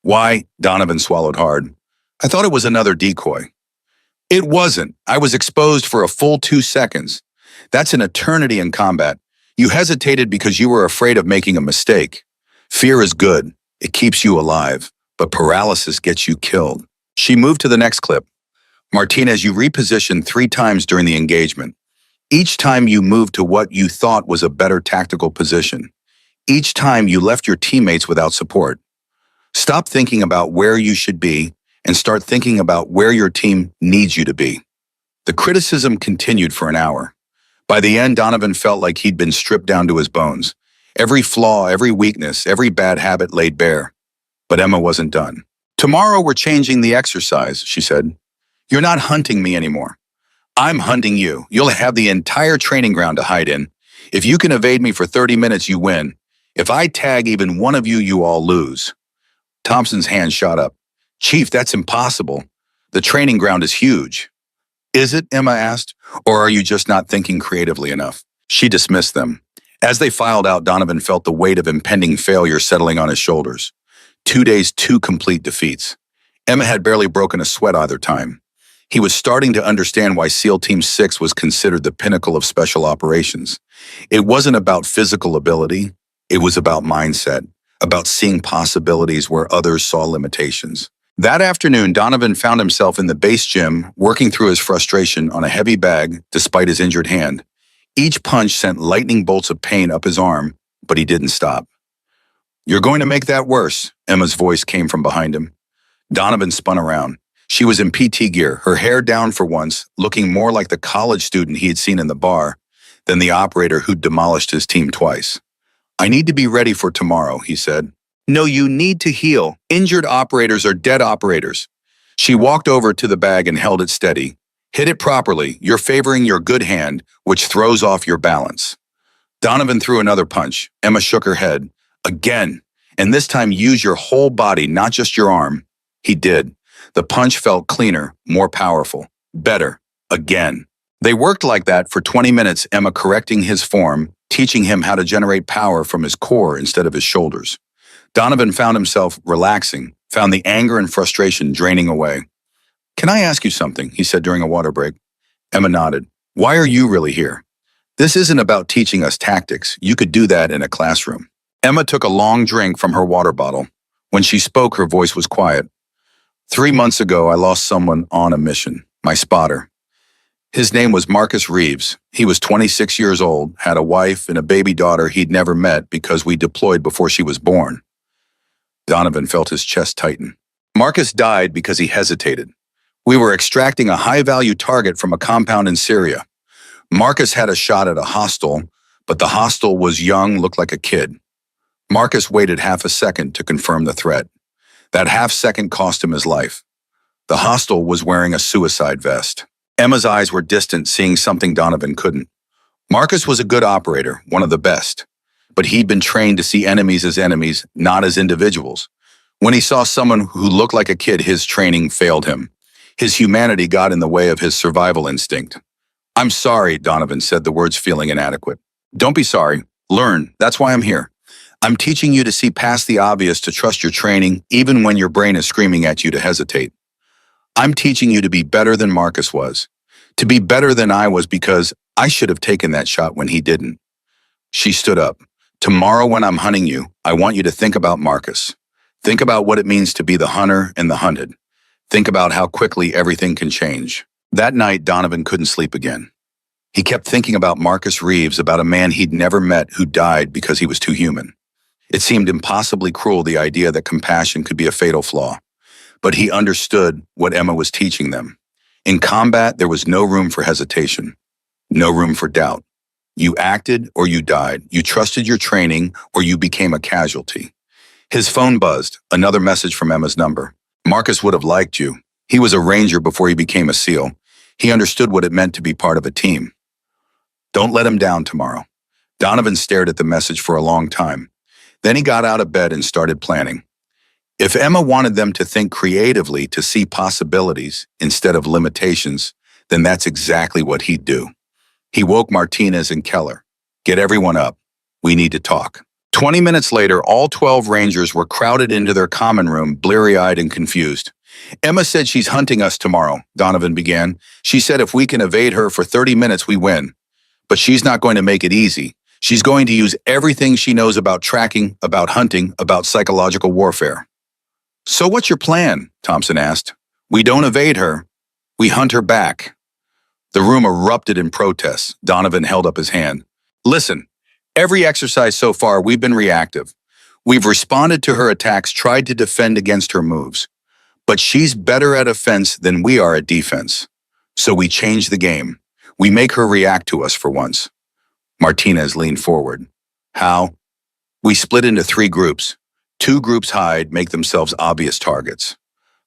"Why?" Donovan swallowed hard. "I thought it was another decoy." "It wasn't. I was exposed for a full 2 seconds. That's an eternity in combat. You hesitated because you were afraid of making a mistake. Fear is good. It keeps you alive, but paralysis gets you killed." She moved to the next clip. "Martinez, you repositioned 3 times during the engagement. Each time you moved to what you thought was a better tactical position. Each time you left your teammates without support. Stop thinking about where you should be and start thinking about where your team needs you to be." The criticism continued for an hour. By the end, Donovan felt like he'd been stripped down to his bones. Every flaw, every weakness, every bad habit laid bare. But Emma wasn't done. "Tomorrow we're changing the exercise," she said. "You're not hunting me anymore. I'm hunting you. You'll have the entire training ground to hide in. If you can evade me for 30 minutes, you win. If I tag even one of you, you all lose." Thompson's hand shot up. "Chief, that's impossible. The training ground is huge." "Is it?" Emma asked. "Or are you just not thinking creatively enough?" She dismissed them. As they filed out, Donovan felt the weight of impending failure settling on his shoulders. 2 days, 2 complete defeats. Emma had barely broken a sweat either time. He was starting to understand why SEAL Team 6 was considered the pinnacle of special operations. It wasn't about physical ability. It was about mindset, about seeing possibilities where others saw limitations. That afternoon, Donovan found himself in the base gym, working through his frustration on a heavy bag despite his injured hand. Each punch sent lightning bolts of pain up his arm, but he didn't stop. "You're going to make that worse," Emma's voice came from behind him. Donovan spun around. She was in PT gear, her hair down for once, looking more like the college student he had seen in the bar than the operator who'd demolished his team twice. "I need to be ready for tomorrow," he said. "No, you need to heal. Injured operators are dead operators." She walked over to the bag and held it steady. "Hit it properly. You're favoring your good hand, which throws off your balance." Donovan threw another punch. Emma shook her head. "Again. And this time use your whole body, not just your arm." He did. The punch felt cleaner, more powerful. Better. Again. They worked like that for 20 minutes, Emma correcting his form, teaching him how to generate power from his core instead of his shoulders. Donovan found himself relaxing, found the anger and frustration draining away. "Can I ask you something?" he said during a water break. Emma nodded. "Why are you really here? This isn't about teaching us tactics. You could do that in a classroom." Emma took a long drink from her water bottle. When she spoke, her voice was quiet. 3 months ago, I lost someone on a mission, my spotter. His name was Marcus Reeves. He was 26 years old, had a wife and a baby daughter he'd never met because we deployed before she was born. Donovan felt his chest tighten. Marcus died because he hesitated. We were extracting a high-value target from a compound in Syria. Marcus had a shot at a hostile, but the hostile was young, looked like a kid. Marcus waited half a second to confirm the threat. That half second cost him his life. The hostile was wearing a suicide vest. Emma's eyes were distant, seeing something Donovan couldn't. Marcus was a good operator, one of the best, but he'd been trained to see enemies as enemies, not as individuals. When he saw someone who looked like a kid, his training failed him. His humanity got in the way of his survival instinct. "I'm sorry," Donovan said, the words feeling inadequate. "Don't be sorry. Learn. That's why I'm here. I'm teaching you to see past the obvious, to trust your training, even when your brain is screaming at you to hesitate. I'm teaching you to be better than Marcus was, to be better than I was, because I should have taken that shot when he didn't." She stood up. "Tomorrow when I'm hunting you, I want you to think about Marcus. Think about what it means to be the hunter and the hunted. Think about how quickly everything can change." That night, Donovan couldn't sleep again. He kept thinking about Marcus Reeves, about a man he'd never met who died because he was too human. It seemed impossibly cruel, the idea that compassion could be a fatal flaw. But he understood what Emma was teaching them. In combat, there was no room for hesitation, no room for doubt. You acted or you died. You trusted your training or you became a casualty. His phone buzzed, another message from Emma's number. Marcus would have liked you. He was a ranger before he became a SEAL. He understood what it meant to be part of a team. Don't let him down tomorrow. Donovan stared at the message for a long time. Then he got out of bed and started planning. If Emma wanted them to think creatively, to see possibilities instead of limitations, then that's exactly what he'd do. He woke Martinez and Keller. "Get everyone up. We need to talk." 20 minutes later, all 12 Rangers were crowded into their common room, bleary-eyed and confused. "Emma said she's hunting us tomorrow," Donovan began. "She said if we can evade her for 30 minutes, we win. But she's not going to make it easy. She's going to use everything she knows about tracking, about hunting, about psychological warfare." "So what's your plan?" Thompson asked. "We don't evade her. We hunt her back." The room erupted in protests. Donovan held up his hand. "Listen, every exercise so far, we've been reactive. We've responded to her attacks, tried to defend against her moves. But she's better at offense than we are at defense. So we change the game. We make her react to us for once." Martinez leaned forward. "How?" "We split into 3 groups. 2 groups hide, make themselves obvious targets.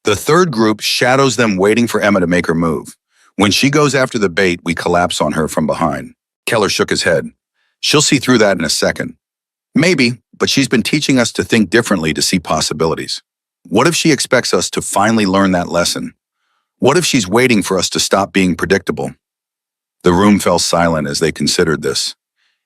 The 3rd group shadows them, waiting for Emma to make her move. When she goes after the bait, we collapse on her from behind." Keller shook his head. "She'll see through that in a second." "Maybe, but she's been teaching us to think differently, to see possibilities. What if she expects us to finally learn that lesson? What if she's waiting for us to stop being predictable?" The room fell silent as they considered this.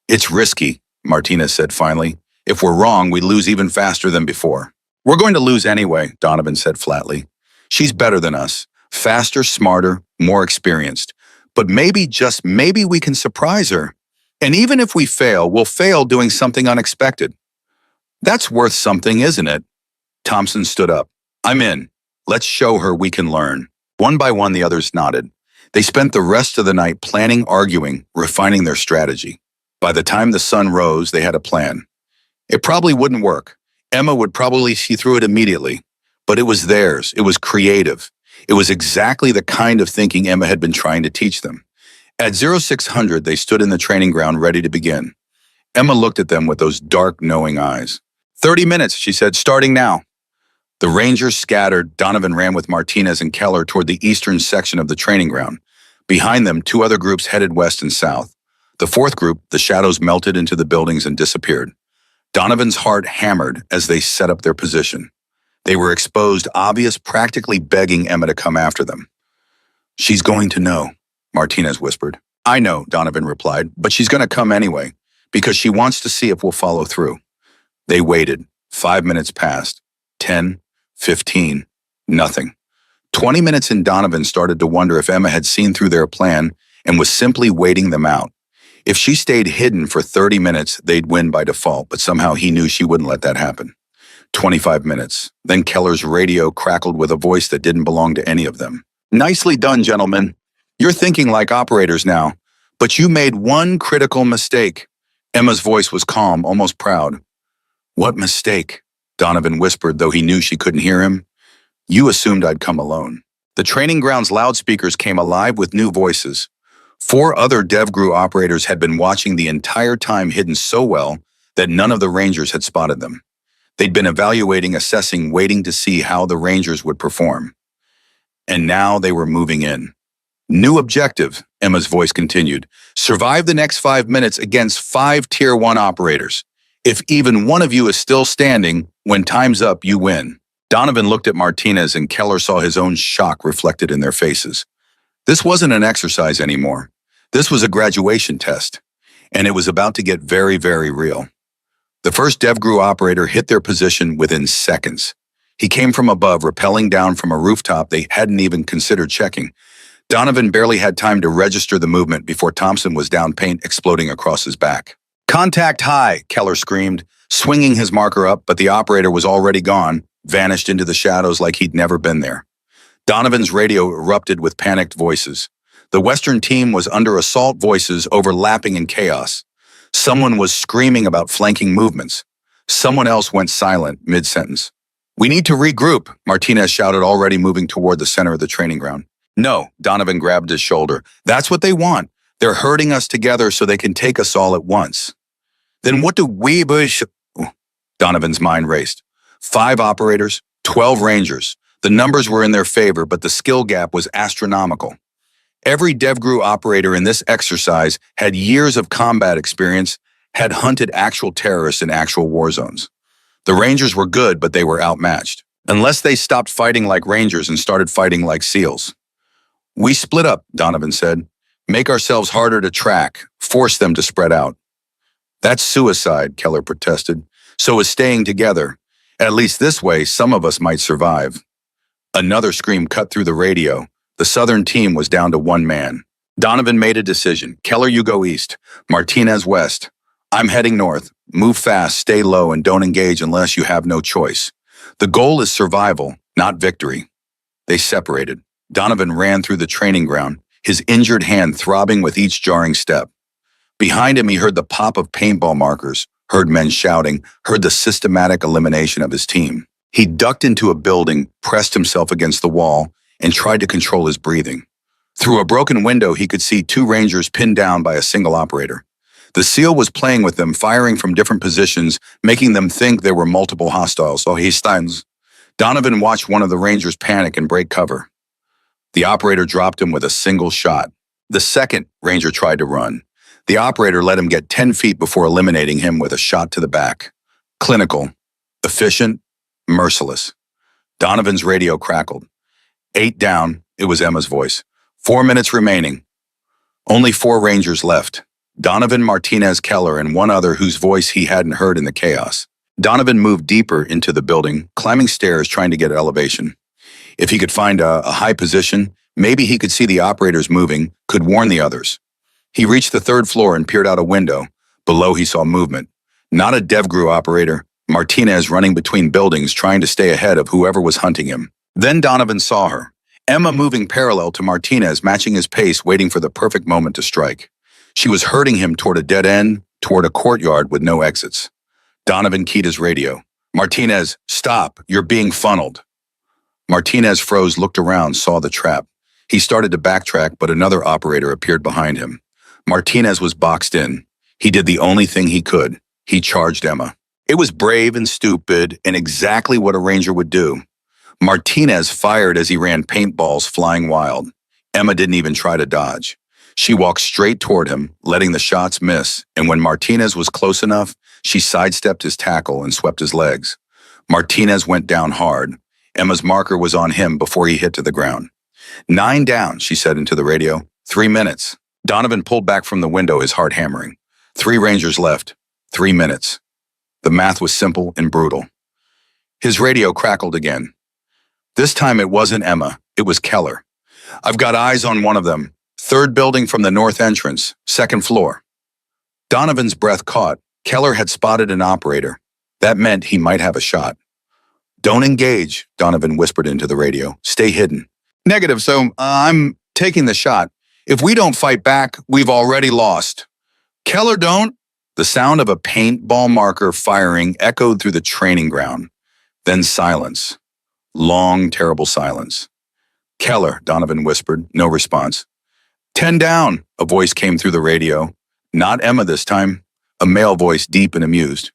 "It's risky," Martinez said finally. "If we're wrong, we lose even faster than before." "We're going to lose anyway," Donovan said flatly. "She's better than us, faster, smarter, more experienced. But maybe, just maybe, we can surprise her. And even if we fail, we'll fail doing something unexpected. That's worth something, isn't it?" Thompson stood up. "I'm in. Let's show her we can learn." One by one, the others nodded. They spent the rest of the night planning, arguing, refining their strategy. By the time the sun rose, they had a plan. It probably wouldn't work. Emma would probably see through it immediately. But it was theirs. It was creative. It was exactly the kind of thinking Emma had been trying to teach them. At 0600, they stood in the training ground ready to begin. Emma looked at them with those dark, knowing eyes. 30 minutes, she said, starting now." The Rangers scattered. Donovan ran with Martinez and Keller toward the eastern section of the training ground. Behind them, 2 other groups headed west and south. The 4th group, the shadows melted into the buildings and disappeared. Donovan's heart hammered as they set up their position. They were exposed, obvious, practically begging Emma to come after them. "She's going to know," Martinez whispered. "I know," Donovan replied, "but she's going to come anyway, because she wants to see if we'll follow through." They waited. 5 minutes passed. 10, 15, nothing. 20 minutes in, Donovan started to wonder if Emma had seen through their plan and was simply waiting them out. If she stayed hidden for 30 minutes, they'd win by default, but somehow he knew she wouldn't let that happen. 25 minutes. Then Keller's radio crackled with a voice that didn't belong to any of them. "Nicely done, gentlemen. You're thinking like operators now, but you made one critical mistake. Emma's voice was calm, almost proud. What mistake? Donovan whispered, though he knew she couldn't hear him. You assumed I'd come alone. The training ground's loudspeakers came alive with new voices. 4 other DevGru operators had been watching the entire time, hidden so well that none of the Rangers had spotted them. They'd been evaluating, assessing, waiting to see how the Rangers would perform. And now they were moving in. New objective, Emma's voice continued. Survive the next 5 minutes against 5 Tier 1 operators. If even one of you is still standing, when time's up, you win. Donovan looked at Martinez and Keller saw his own shock reflected in their faces. This wasn't an exercise anymore. This was a graduation test, and it was about to get very, very real. The first DevGru operator hit their position within seconds. He came from above, rappelling down from a rooftop they hadn't even considered checking. Donovan barely had time to register the movement before Thompson was down, paint exploding across his back. Contact high, Keller screamed, swinging his marker up, but the operator was already gone, vanished into the shadows like he'd never been there. Donovan's radio erupted with panicked voices. The Western team was under assault, voices overlapping in chaos. Someone was screaming about flanking movements. Someone else went silent mid-sentence. We need to regroup, Martinez shouted, already moving toward the center of the training ground. No, Donovan grabbed his shoulder. That's what they want. They're herding us together so they can take us all at once. Then what do we push? Donovan's mind raced. 5 operators, 12 Rangers. The numbers were in their favor, but the skill gap was astronomical. Every DevGru operator in this exercise had years of combat experience, had hunted actual terrorists in actual war zones. The Rangers were good, but they were outmatched. Unless they stopped fighting like Rangers and started fighting like SEALs. We split up, Donovan said. Make ourselves harder to track, force them to spread out. That's suicide, Keller protested. So is staying together. At least this way, some of us might survive. Another scream cut through the radio. The Southern team was down to 1 man. Donovan made a decision. Keller, you go east. Martinez west. I'm heading north. Move fast, stay low, and don't engage unless you have no choice. The goal is survival, not victory. They separated. Donovan ran through the training ground, his injured hand throbbing with each jarring step. Behind him, he heard the pop of paintball markers, heard men shouting, heard the systematic elimination of his team. He ducked into a building, pressed himself against the wall, and tried to control his breathing. Through a broken window, he could see 2 Rangers pinned down by a single operator. The SEAL was playing with them, firing from different positions, making them think there were multiple hostiles. So he stands. Donovan watched one of the Rangers panic and break cover. The operator dropped him with a single shot. The second Ranger tried to run. The operator let him get 10 feet before eliminating him with a shot to the back. Clinical, efficient, merciless. Donovan's radio crackled. 8 down, it was Emma's voice. 4 minutes remaining. Only 4 Rangers left. Donovan, Martinez, Keller, and 1 other whose voice he hadn't heard in the chaos. Donovan moved deeper into the building, climbing stairs, trying to get elevation. If he could find a high position, maybe he could see the operators moving, could warn the others. He reached the 3rd floor and peered out a window. Below, he saw movement. Not a DevGru operator, Martinez running between buildings, trying to stay ahead of whoever was hunting him. Then Donovan saw her. Emma moving parallel to Martinez, matching his pace, waiting for the perfect moment to strike. She was herding him toward a dead end, toward a courtyard with no exits. Donovan keyed his radio. Martinez, stop, you're being funneled. Martinez froze, looked around, saw the trap. He started to backtrack, but another operator appeared behind him. Martinez was boxed in. He did the only thing he could. He charged Emma. It was brave and stupid, and exactly what a Ranger would do. Martinez fired as he ran, paintballs flying wild. Emma didn't even try to dodge. She walked straight toward him, letting the shots miss, and when Martinez was close enough, she sidestepped his tackle and swept his legs. Martinez went down hard. Emma's marker was on him before he hit to the ground. 9 down, she said into the radio. 3 minutes. Donovan pulled back from the window, his heart hammering. 3 Rangers left. 3 minutes. The math was simple and brutal. His radio crackled again. This time it wasn't Emma, it was Keller. I've got eyes on one of them. 3rd building from the north entrance, 2nd floor. Donovan's breath caught. Keller had spotted an operator. That meant he might have a shot. Don't engage, Donovan whispered into the radio. Stay hidden. Negative, so I'm taking the shot. If we don't fight back, we've already lost. Keller, don't. The sound of a paintball marker firing echoed through the training ground. Then silence. Long, terrible silence. Keller, Donovan whispered. No response. 10 down, a voice came through the radio. Not Emma this time. A male voice, deep and amused.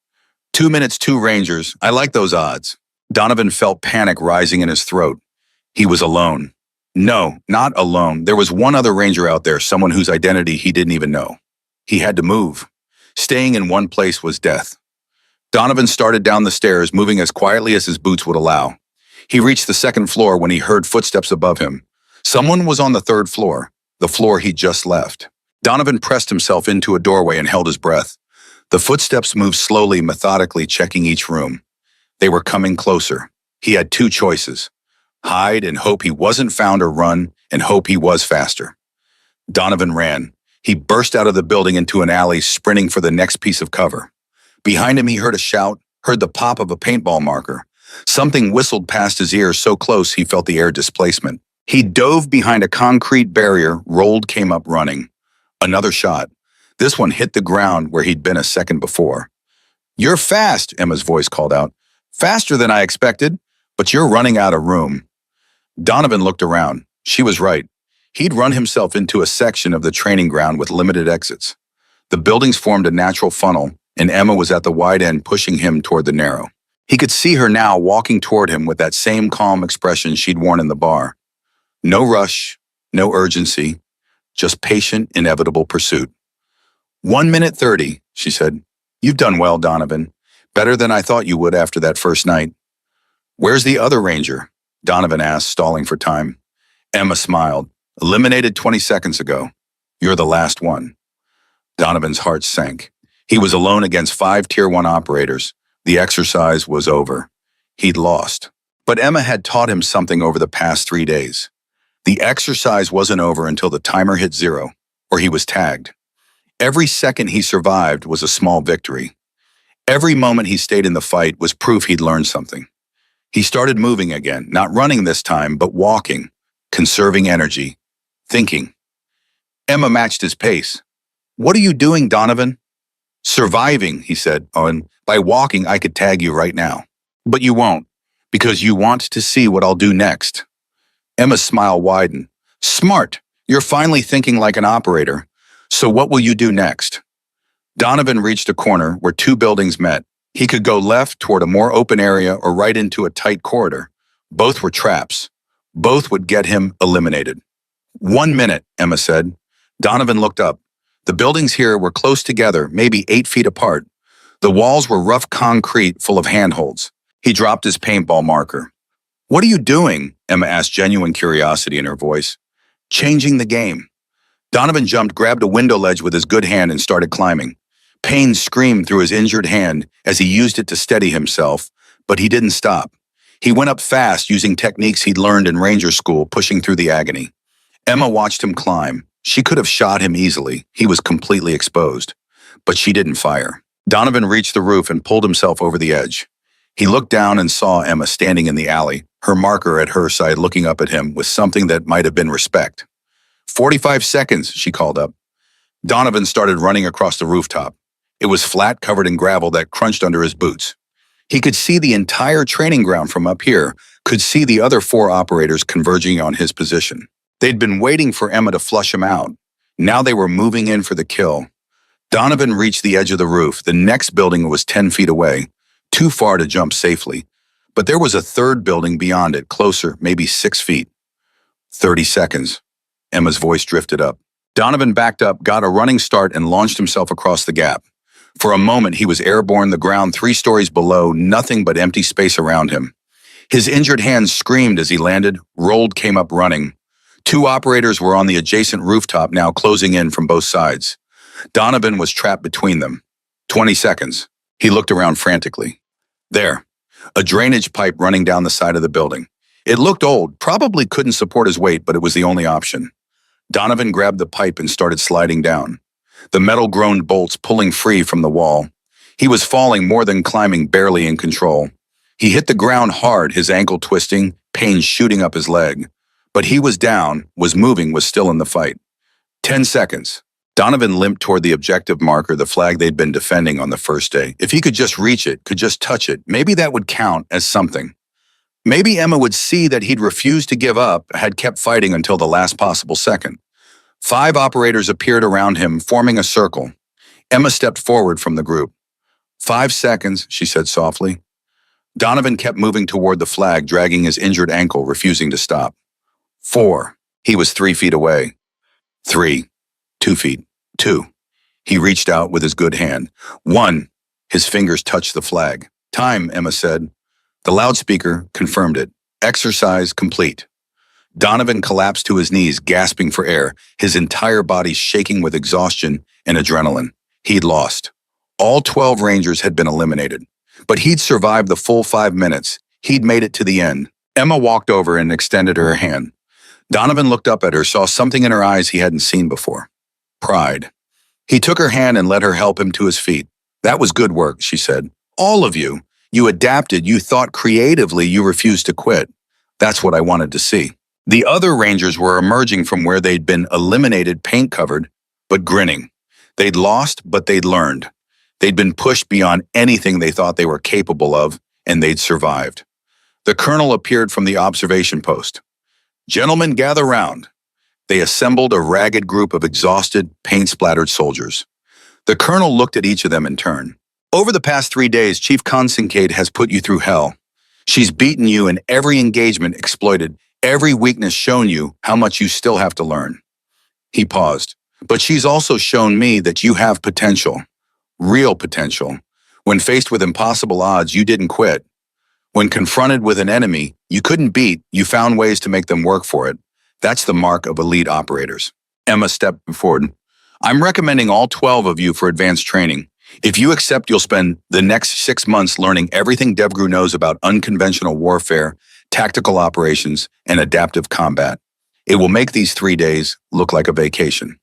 2 minutes, 2 Rangers. I like those odds. Donovan felt panic rising in his throat. He was alone. No, not alone. There was one other Ranger out there, someone whose identity he didn't even know. He had to move. Staying in one place was death. Donovan started down the stairs, moving as quietly as his boots would allow. He reached the 2nd floor when he heard footsteps above him. Someone was on the 3rd floor, the floor he'd just left. Donovan pressed himself into a doorway and held his breath. The footsteps moved slowly, methodically, checking each room. They were coming closer. He had 2 choices. Hide and hope he wasn't found, or run and hope he was faster. Donovan ran. He burst out of the building into an alley, sprinting for the next piece of cover. Behind him, he heard a shout, heard the pop of a paintball marker. Something whistled past his ears so close he felt the air displacement. He dove behind a concrete barrier, rolled, came up running. Another shot. This one hit the ground where he'd been a second before. You're fast, Emma's voice called out. Faster than I expected, but you're running out of room. Donovan looked around. She was right. He'd run himself into a section of the training ground with limited exits. The buildings formed a natural funnel, and Emma was at the wide end pushing him toward the narrow. He could see her now walking toward him with that same calm expression she'd worn in the bar. No rush, no urgency, just patient, inevitable pursuit. 1 minute 30, she said. You've done well, Donovan. Better than I thought you would after that first night. Where's the other Ranger? Donovan asked, stalling for time. Emma smiled. Eliminated 20 seconds ago. You're the last one. Donovan's heart sank. He was alone against 5 Tier 1 operators. The exercise was over. He'd lost. But Emma had taught him something over the past 3 days. The exercise wasn't over until the timer hit 0, or he was tagged. Every second he survived was a small victory. Every moment he stayed in the fight was proof he'd learned something. He started moving again, not running this time, but walking, conserving energy, thinking. Emma matched his pace. What are you doing, Donovan? Surviving, he said. Oh, and by walking, I could tag you right now. But you won't, because you want to see what I'll do next. Emma's smile widened. Smart. You're finally thinking like an operator. So what will you do next? Donovan reached a corner where 2 buildings met. He could go left toward a more open area or right into a tight corridor. Both were traps. Both would get him eliminated. 1 minute, Emma said. Donovan looked up. The buildings here were close together, maybe 8 feet apart. The walls were rough concrete full of handholds. He dropped his paintball marker. What are you doing? Emma asked, genuine curiosity in her voice. Changing the game. Donovan jumped, grabbed a window ledge with his good hand and started climbing. Pain screamed through his injured hand as he used it to steady himself, but he didn't stop. He went up fast, using techniques he'd learned in Ranger School, pushing through the agony. Emma watched him climb. She could have shot him easily. He was completely exposed. But she didn't fire. Donovan reached the roof and pulled himself over the edge. He looked down and saw Emma standing in the alley, her marker at her side, looking up at him with something that might have been respect. 45 seconds, she called up. Donovan started running across the rooftop. It was flat, covered in gravel that crunched under his boots. He could see the entire training ground from up here, could see the other 4 operators converging on his position. They'd been waiting for Emma to flush him out. Now they were moving in for the kill. Donovan reached the edge of the roof. The next building was 10 feet away, too far to jump safely. But there was a 3rd building beyond it, closer, maybe 6 feet. 30 seconds. Emma's voice drifted up. Donovan backed up, got a running start, and launched himself across the gap. For a moment, he was airborne, the ground 3 stories below, nothing but empty space around him. His injured hands screamed as he landed, rolled, came up running. 2 operators were on the adjacent rooftop now, closing in from both sides. Donovan was trapped between them. 20 seconds. He looked around frantically. There, a drainage pipe running down the side of the building. It looked old, probably couldn't support his weight, but it was the only option. Donovan grabbed the pipe and started sliding down. The metal groaned, bolts pulling free from the wall. He was falling more than climbing, barely in control. He hit the ground hard, his ankle twisting, pain shooting up his leg. But he was down, was moving, was still in the fight. 10 seconds. Donovan limped toward the objective marker, the flag they'd been defending on the first day. If he could just reach it, could just touch it, maybe that would count as something. Maybe Emma would see that he'd refused to give up, had kept fighting until the last possible second. 5 operators appeared around him, forming a circle. Emma stepped forward from the group. 5 seconds, she said softly. Donovan kept moving toward the flag, dragging his injured ankle, refusing to stop. 4. He was 3 feet away. 3. 2 feet. 2. He reached out with his good hand. 1. His fingers touched the flag. Time, Emma said. The loudspeaker confirmed it. Exercise complete. Donovan collapsed to his knees, gasping for air, his entire body shaking with exhaustion and adrenaline. He'd lost. All 12 Rangers had been eliminated. But he'd survived the full 5 minutes. He'd made it to the end. Emma walked over and extended her hand. Donovan looked up at her, saw something in her eyes he hadn't seen before. Pride. He took her hand and let her help him to his feet. That was good work, she said. All of you. You adapted, you thought creatively, you refused to quit. That's what I wanted to see. The other Rangers were emerging from where they'd been eliminated, paint-covered, but grinning. They'd lost, but they'd learned. They'd been pushed beyond anything they thought they were capable of, and they'd survived. The colonel appeared from the observation post. Gentlemen, gather round. They assembled a ragged group of exhausted, paint-splattered soldiers. The colonel looked at each of them in turn. Over the past 3 days, Chief Consincade has put you through hell. She's beaten you in every engagement, exploited every weakness, shown you how much you still have to learn. He paused. But she's also shown me that you have potential. Real potential. When faced with impossible odds, you didn't quit. When confronted with an enemy you couldn't beat, you found ways to make them work for it. That's the mark of elite operators. Emma stepped forward. I'm recommending all 12 of you for advanced training. If you accept, you'll spend the next 6 months learning everything DevGru knows about unconventional warfare, tactical operations, and adaptive combat. It will make these 3 days look like a vacation.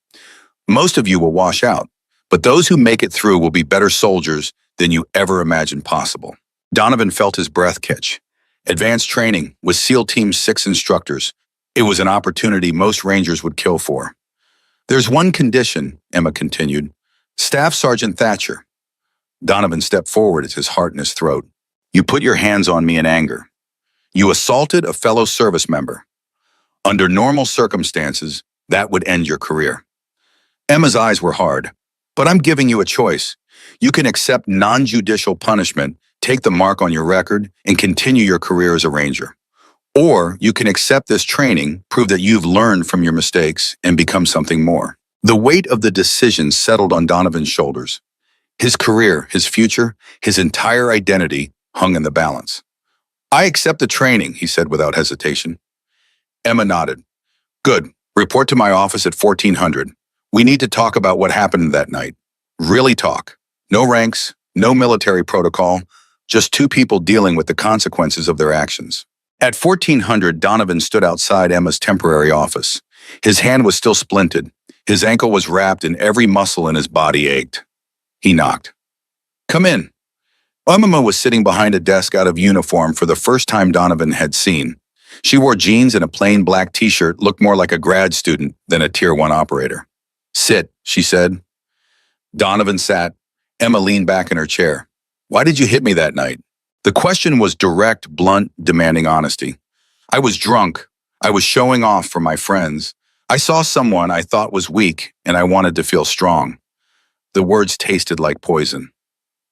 Most of you will wash out, but those who make it through will be better soldiers than you ever imagined possible. Donovan felt his breath catch. Advanced training with SEAL Team 6 instructors. It was an opportunity most Rangers would kill for. There's one condition, Emma continued. Staff Sergeant Thatcher. Donovan stepped forward, his heart in his throat. You put your hands on me in anger. You assaulted a fellow service member. Under normal circumstances, that would end your career. Emma's eyes were hard. But I'm giving you a choice. You can accept non-judicial punishment, take the mark on your record, and continue your career as a Ranger. Or you can accept this training, prove that you've learned from your mistakes, and become something more. The weight of the decision settled on Donovan's shoulders. His career, his future, his entire identity hung in the balance. I accept the training, he said without hesitation. Emma nodded. Good. Report to my office at 1400. We need to talk about what happened that night. Really talk. No ranks, no military protocol, just 2 people dealing with the consequences of their actions. At 1400, Donovan stood outside Emma's temporary office. His hand was still splinted. His ankle was wrapped and every muscle in his body ached. He knocked. Come in. Emma was sitting behind a desk out of uniform for the first time Donovan had seen. She wore jeans and a plain black t-shirt, looked more like a grad student than a Tier 1 operator. Sit, she said. Donovan sat. Emma leaned back in her chair. Why did you hit me that night? The question was direct, blunt, demanding honesty. I was drunk. I was showing off for my friends. I saw someone I thought was weak, and I wanted to feel strong. The words tasted like poison.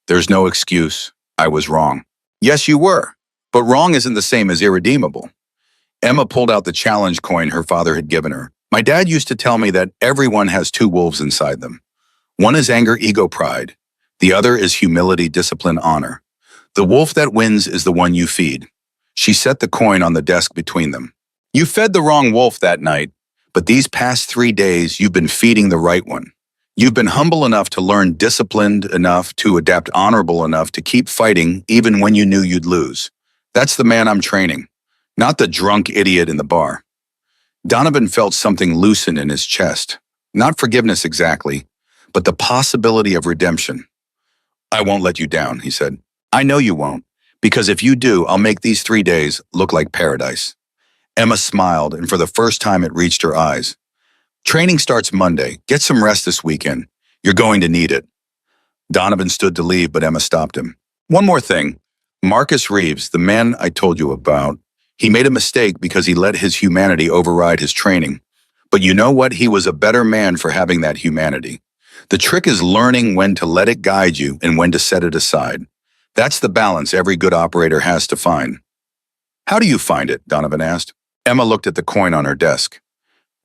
There's no excuse. I was wrong. Yes, you were. But wrong isn't the same as irredeemable. Emma pulled out the challenge coin her father had given her. My dad used to tell me that everyone has 2 wolves inside them. One is anger, ego, pride. The other is humility, discipline, honor. The wolf that wins is the one you feed. She set the coin on the desk between them. You fed the wrong wolf that night, but these past 3 days you've been feeding the right one. You've been humble enough to learn, disciplined enough to adapt, honorable enough to keep fighting even when you knew you'd lose. That's the man I'm training, not the drunk idiot in the bar. Donovan felt something loosen in his chest. Not forgiveness exactly, but the possibility of redemption. I won't let you down, he said. I know you won't, because if you do, I'll make these 3 days look like paradise. Emma smiled, and for the first time it reached her eyes. Training starts Monday. Get some rest this weekend. You're going to need it. Donovan stood to leave, but Emma stopped him. One more thing. Marcus Reeves, the man I told you about, he made a mistake because he let his humanity override his training. But you know what? He was a better man for having that humanity. The trick is learning when to let it guide you and when to set it aside. That's the balance every good operator has to find. How do you find it? Donovan asked. Emma looked at the coin on her desk.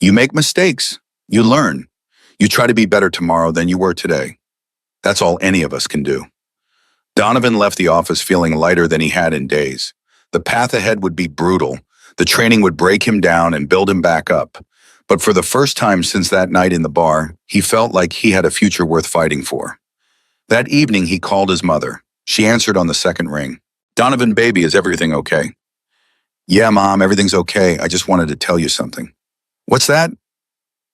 You make mistakes. You learn. You try to be better tomorrow than you were today. That's all any of us can do. Donovan left the office feeling lighter than he had in days. The path ahead would be brutal. The training would break him down and build him back up. But for the first time since that night in the bar, he felt like he had a future worth fighting for. That evening, he called his mother. She answered on the second ring. Donovan, baby, is everything okay? Yeah, Mom, everything's okay. I just wanted to tell you something. What's that?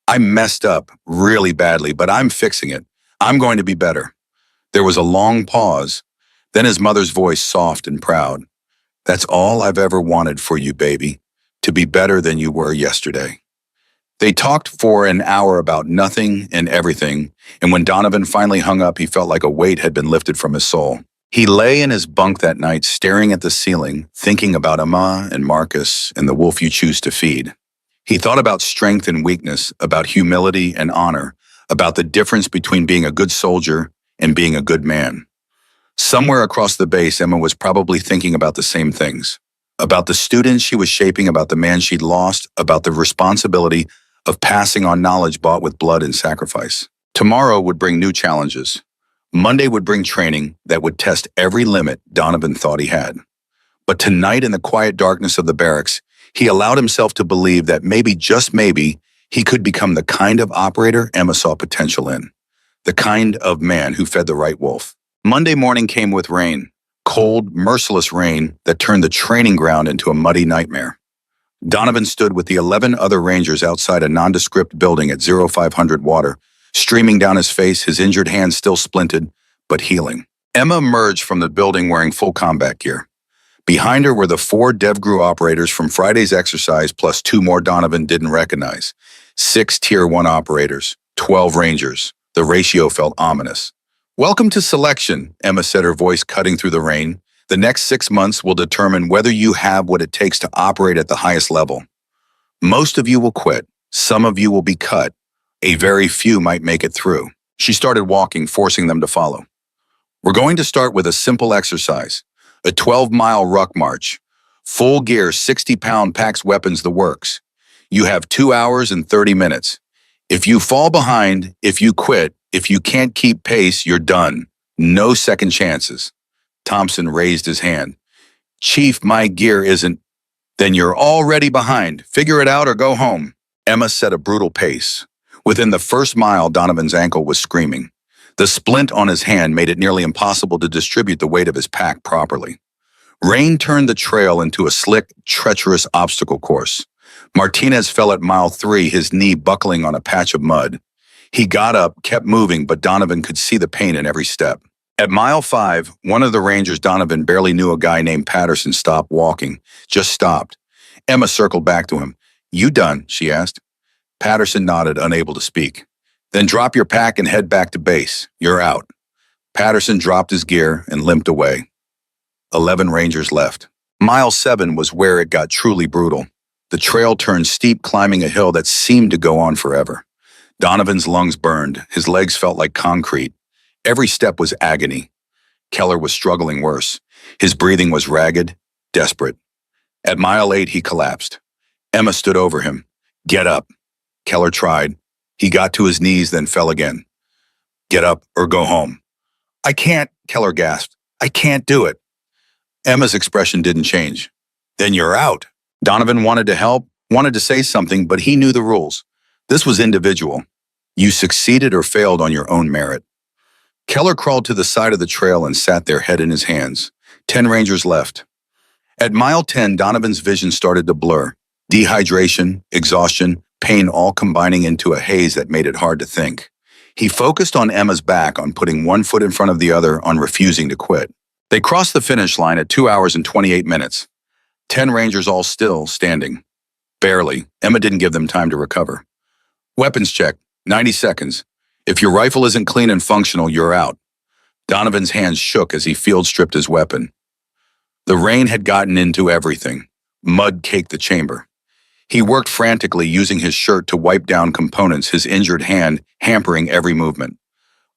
I messed up really badly, but I'm fixing it. I'm going to be better. There was a long pause. Then his mother's voice, soft and proud. That's all I've ever wanted for you, baby, to be better than you were yesterday. They talked for an hour about nothing and everything, and when Donovan finally hung up, he felt like a weight had been lifted from his soul. He lay in his bunk that night, staring at the ceiling, thinking about Emma and Marcus and the wolf you choose to feed. He thought about strength and weakness, about humility and honor, about the difference between being a good soldier and being a good man. Somewhere across the base, Emma was probably thinking about the same things. About the students she was shaping, about the man she'd lost, about the responsibility of passing on knowledge bought with blood and sacrifice. Tomorrow would bring new challenges. Monday would bring training that would test every limit Donovan thought he had. But tonight, in the quiet darkness of the barracks, he allowed himself to believe that maybe, just maybe, he could become the kind of operator Emma saw potential in. The kind of man who fed the right wolf. Monday morning came with rain. Cold, merciless rain that turned the training ground into a muddy nightmare. Donovan stood with the 11 other Rangers outside a nondescript building at 0500 water, streaming down his face, his injured hand still splinted, but healing. Emma emerged from the building wearing full combat gear. Behind her were the 4 DevGru operators from Friday's exercise plus 2 more Donovan didn't recognize. 6 Tier 1 operators, 12 Rangers. The ratio felt ominous. Welcome to selection, Emma said, her voice cutting through the rain. The next 6 months will determine whether you have what it takes to operate at the highest level. Most of you will quit. Some of you will be cut. A very few might make it through. She started walking, forcing them to follow. We're going to start with a simple exercise, a 12-mile ruck march. Full gear, 60-pound packs weapons, the works. You have 2 hours and 30 minutes. If you fall behind, if you quit, if you can't keep pace, you're done. No second chances. Thompson raised his hand. Chief, my gear isn't. Then you're already behind. Figure it out or go home. Emma set a brutal pace. Within the first mile, Donovan's ankle was screaming. The splint on his hand made it nearly impossible to distribute the weight of his pack properly. Rain turned the trail into a slick, treacherous obstacle course. Martinez fell at mile 3, his knee buckling on a patch of mud. He got up, kept moving, but Donovan could see the pain in every step. At mile 5, one of the Rangers Donovan barely knew, a guy named Patterson, stopped walking, just stopped. Emma circled back to him. You done? She asked. Patterson nodded, unable to speak. Then drop your pack and head back to base. You're out. Patterson dropped his gear and limped away. 11 Rangers left. Mile 7 was where it got truly brutal. The trail turned steep, climbing a hill that seemed to go on forever. Donovan's lungs burned. His legs felt like concrete. Every step was agony. Keller was struggling worse. His breathing was ragged, desperate. At mile 8, he collapsed. Emma stood over him. Get up. Keller tried. He got to his knees, then fell again. Get up or go home. I can't, Keller gasped. I can't do it. Emma's expression didn't change. Then you're out. Donovan wanted to help, wanted to say something, but he knew the rules. This was individual. You succeeded or failed on your own merit. Keller crawled to the side of the trail and sat there, head in his hands. 10 Rangers left. At mile 10, Donovan's vision started to blur. Dehydration, exhaustion, pain all combining into a haze that made it hard to think. He focused on Emma's back, on putting one foot in front of the other, on refusing to quit. They crossed the finish line at 2 hours and 28 minutes. 10 Rangers all still standing. Barely. Emma didn't give them time to recover. Weapons check, 90 seconds. If your rifle isn't clean and functional, you're out. Donovan's hands shook as he field stripped his weapon. The rain had gotten into everything. Mud caked the chamber. He worked frantically, using his shirt to wipe down components, his injured hand hampering every movement.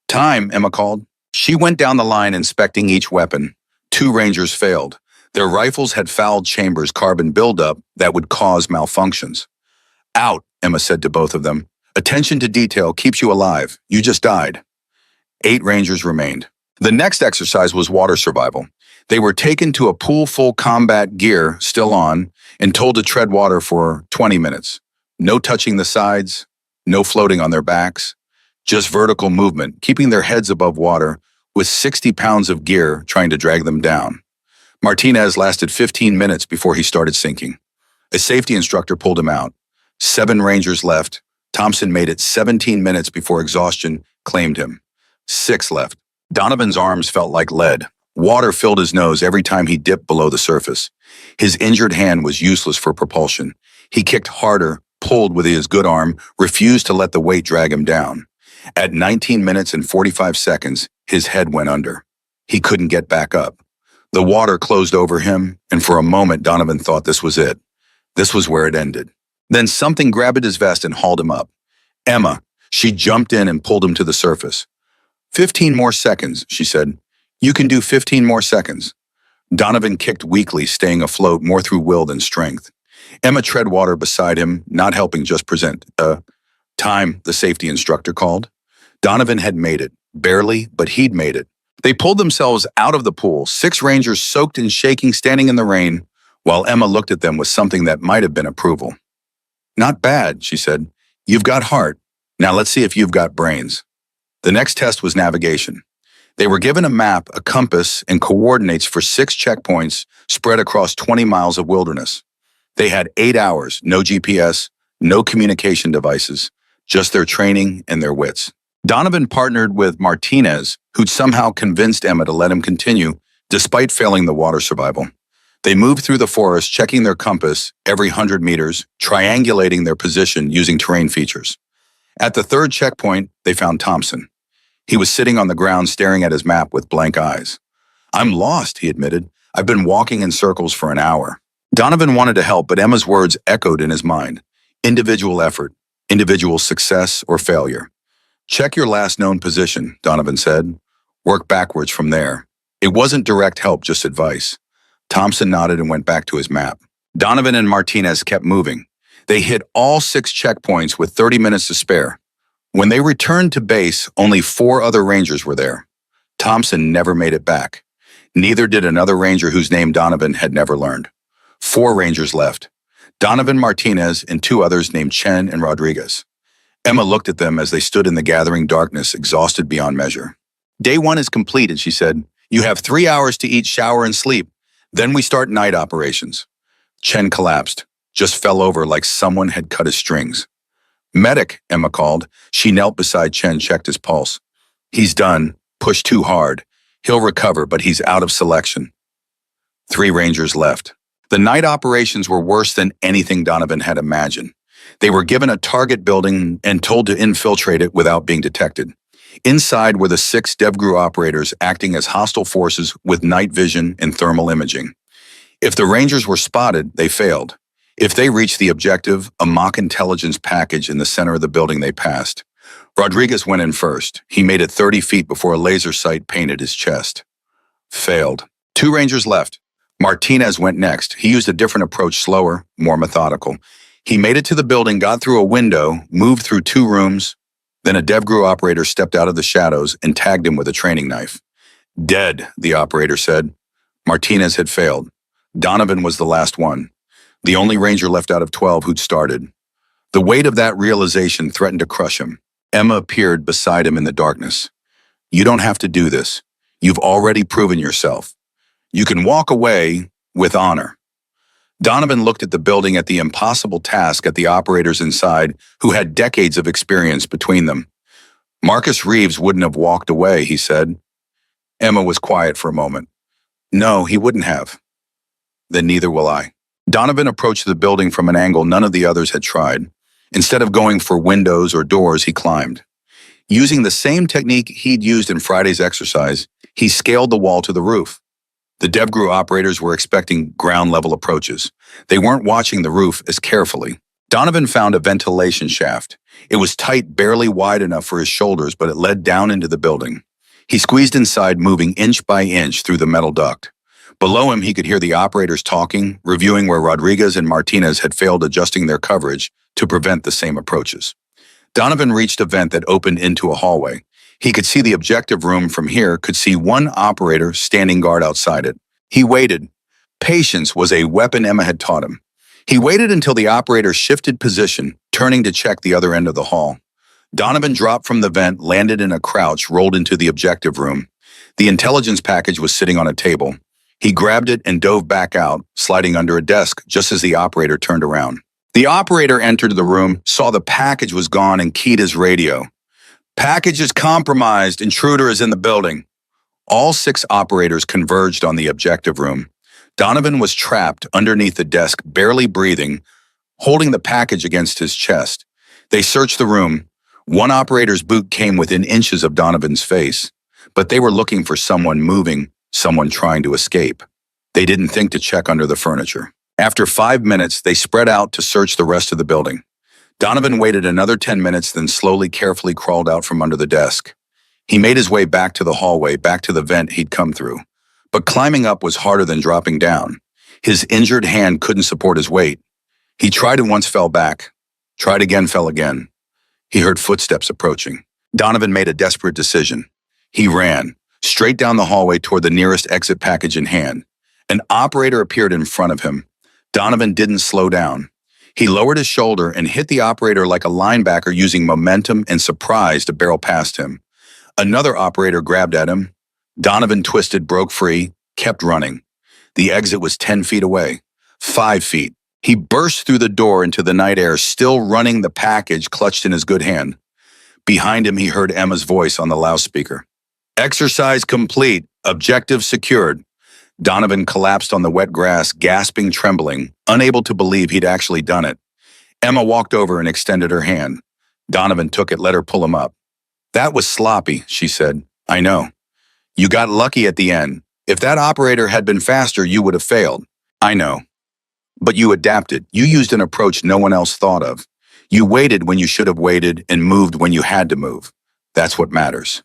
Time, Emma called. She went down the line, inspecting each weapon. 2 Rangers failed. Their rifles had fouled chambers, carbon buildup that would cause malfunctions. Out, Emma said to both of them. Attention to detail keeps you alive. You just died. 8 Rangers remained. The next exercise was water survival. They were taken to a pool full combat gear, still on, and told to tread water for 20 minutes. No touching the sides, no floating on their backs, just vertical movement, keeping their heads above water with 60 pounds of gear trying to drag them down. Martinez lasted 15 minutes before he started sinking. A safety instructor pulled him out. 7 Rangers left. Thompson made it 17 minutes before exhaustion claimed him. 6 left. Donovan's arms felt like lead. Water filled his nose every time he dipped below the surface. His injured hand was useless for propulsion. He kicked harder, pulled with his good arm, refused to let the weight drag him down. At 19 minutes and 45 seconds, his head went under. He couldn't get back up. The water closed over him, and for a moment Donovan thought this was it. This was where it ended. Then something grabbed his vest and hauled him up. Emma, she jumped in and pulled him to the surface. 15 more seconds, she said. You can do 15 more seconds. Donovan kicked weakly, staying afloat more through will than strength. Emma tread water beside him, not helping, just present. Time, the safety instructor called. Donovan had made it. Barely, but he'd made it. They pulled themselves out of the pool, 6 Rangers soaked and shaking, standing in the rain, while Emma looked at them with something that might have been approval. Not bad, she said. You've got heart. Now let's see if you've got brains. The next test was navigation. They were given a map, a compass, and coordinates for 6 checkpoints spread across 20 miles of wilderness. They had 8 hours, no GPS, no communication devices, just their training and their wits. Donovan partnered with Martinez, who'd somehow convinced Emma to let him continue, despite failing the water survival. They moved through the forest, checking their compass every 100 meters, triangulating their position using terrain features. At the 3rd checkpoint, they found Thompson. He was sitting on the ground staring at his map with blank eyes. I'm lost, he admitted. I've been walking in circles for an hour. Donovan wanted to help, but Emma's words echoed in his mind. Individual effort, individual success or failure. Check your last known position, Donovan said. Work backwards from there. It wasn't direct help, just advice. Thompson nodded and went back to his map. Donovan and Martinez kept moving. They hit all 6 checkpoints with 30 minutes to spare. When they returned to base, only 4 other Rangers were there. Thompson never made it back. Neither did another Ranger whose name Donovan had never learned. 4 Rangers left. Donovan, Martinez, and 2 others named Chen and Rodriguez. Emma looked at them as they stood in the gathering darkness, exhausted beyond measure. Day 1 is completed, she said. You have 3 hours to eat, shower, and sleep. Then we start night operations. Chen collapsed, just fell over like someone had cut his strings. Medic, Emma called. She knelt beside Chen, checked his pulse. He's done. Pushed too hard. He'll recover, but he's out of selection. 3 Rangers left. The night operations were worse than anything Donovan had imagined. They were given a target building and told to infiltrate it without being detected. Inside were the 6 DevGru operators acting as hostile forces with night vision and thermal imaging. If the Rangers were spotted, they failed. If they reached the objective, a mock intelligence package in the center of the building, they passed. Rodriguez went in first. He made it 30 feet before a laser sight painted his chest. Failed. 2 Rangers left. Martinez went next. He used a different approach, slower, more methodical. He made it to the building, got through a window, moved through 2 rooms. Then a DevGru operator stepped out of the shadows and tagged him with a training knife. Dead, the operator said. Martinez had failed. Donovan was the last one, the only Ranger left out of 12 who'd started. The weight of that realization threatened to crush him. Emma appeared beside him in the darkness. You don't have to do this. You've already proven yourself. You can walk away with honor. Donovan looked at the building, at the impossible task, at the operators inside who had decades of experience between them. Marcus Reeves wouldn't have walked away, he said. Emma was quiet for a moment. No, he wouldn't have. Then neither will I. Donovan approached the building from an angle none of the others had tried. Instead of going for windows or doors, he climbed. Using the same technique he'd used in Friday's exercise, he scaled the wall to the roof. The DevGru operators were expecting ground-level approaches. They weren't watching the roof as carefully. Donovan found a ventilation shaft. It was tight, barely wide enough for his shoulders, but it led down into the building. He squeezed inside, moving inch by inch through the metal duct. Below him, he could hear the operators talking, reviewing where Rodriguez and Martinez had failed adjusting their coverage to prevent the same approaches. Donovan reached a vent that opened into a hallway. He could see the objective room from here, could see one operator standing guard outside it. He waited. Patience was a weapon Emma had taught him. He waited until the operator shifted position, turning to check the other end of the hall. Donovan dropped from the vent, landed in a crouch, rolled into the objective room. The intelligence package was sitting on a table. He grabbed it and dove back out, sliding under a desk just as the operator turned around. The operator entered the room, saw the package was gone, and keyed his radio. "Package is compromised. Intruder is in the building." All 6 operators converged on the objective room. Donovan was trapped underneath the desk, barely breathing, holding the package against his chest. They searched the room. One operator's boot came within inches of Donovan's face, but they were looking for someone moving, someone trying to escape. They didn't think to check under the furniture. After 5 minutes, they spread out to search the rest of the building. Donovan waited another 10 minutes, then slowly, carefully crawled out from under the desk. He made his way back to the hallway, back to the vent he'd come through. But climbing up was harder than dropping down. His injured hand couldn't support his weight. He tried and once fell back. Tried again, fell again. He heard footsteps approaching. Donovan made a desperate decision. He ran, straight down the hallway toward the nearest exit, package in hand. An operator appeared in front of him. Donovan didn't slow down. He lowered his shoulder and hit the operator like a linebacker, using momentum and surprise to barrel past him. Another operator grabbed at him. Donovan twisted, broke free, kept running. The exit was 10 feet away, 5 feet. He burst through the door into the night air, still running, the package clutched in his good hand. Behind him, he heard Emma's voice on the loudspeaker. "Exercise complete. Objective secured." Donovan collapsed on the wet grass, gasping, trembling, unable to believe he'd actually done it. Emma walked over and extended her hand. Donovan took it, let her pull him up. "That was sloppy," she said. "I know. You got lucky at the end. If that operator had been faster, you would have failed. I know. But you adapted. You used an approach no one else thought of. You waited when you should have waited and moved when you had to move. That's what matters."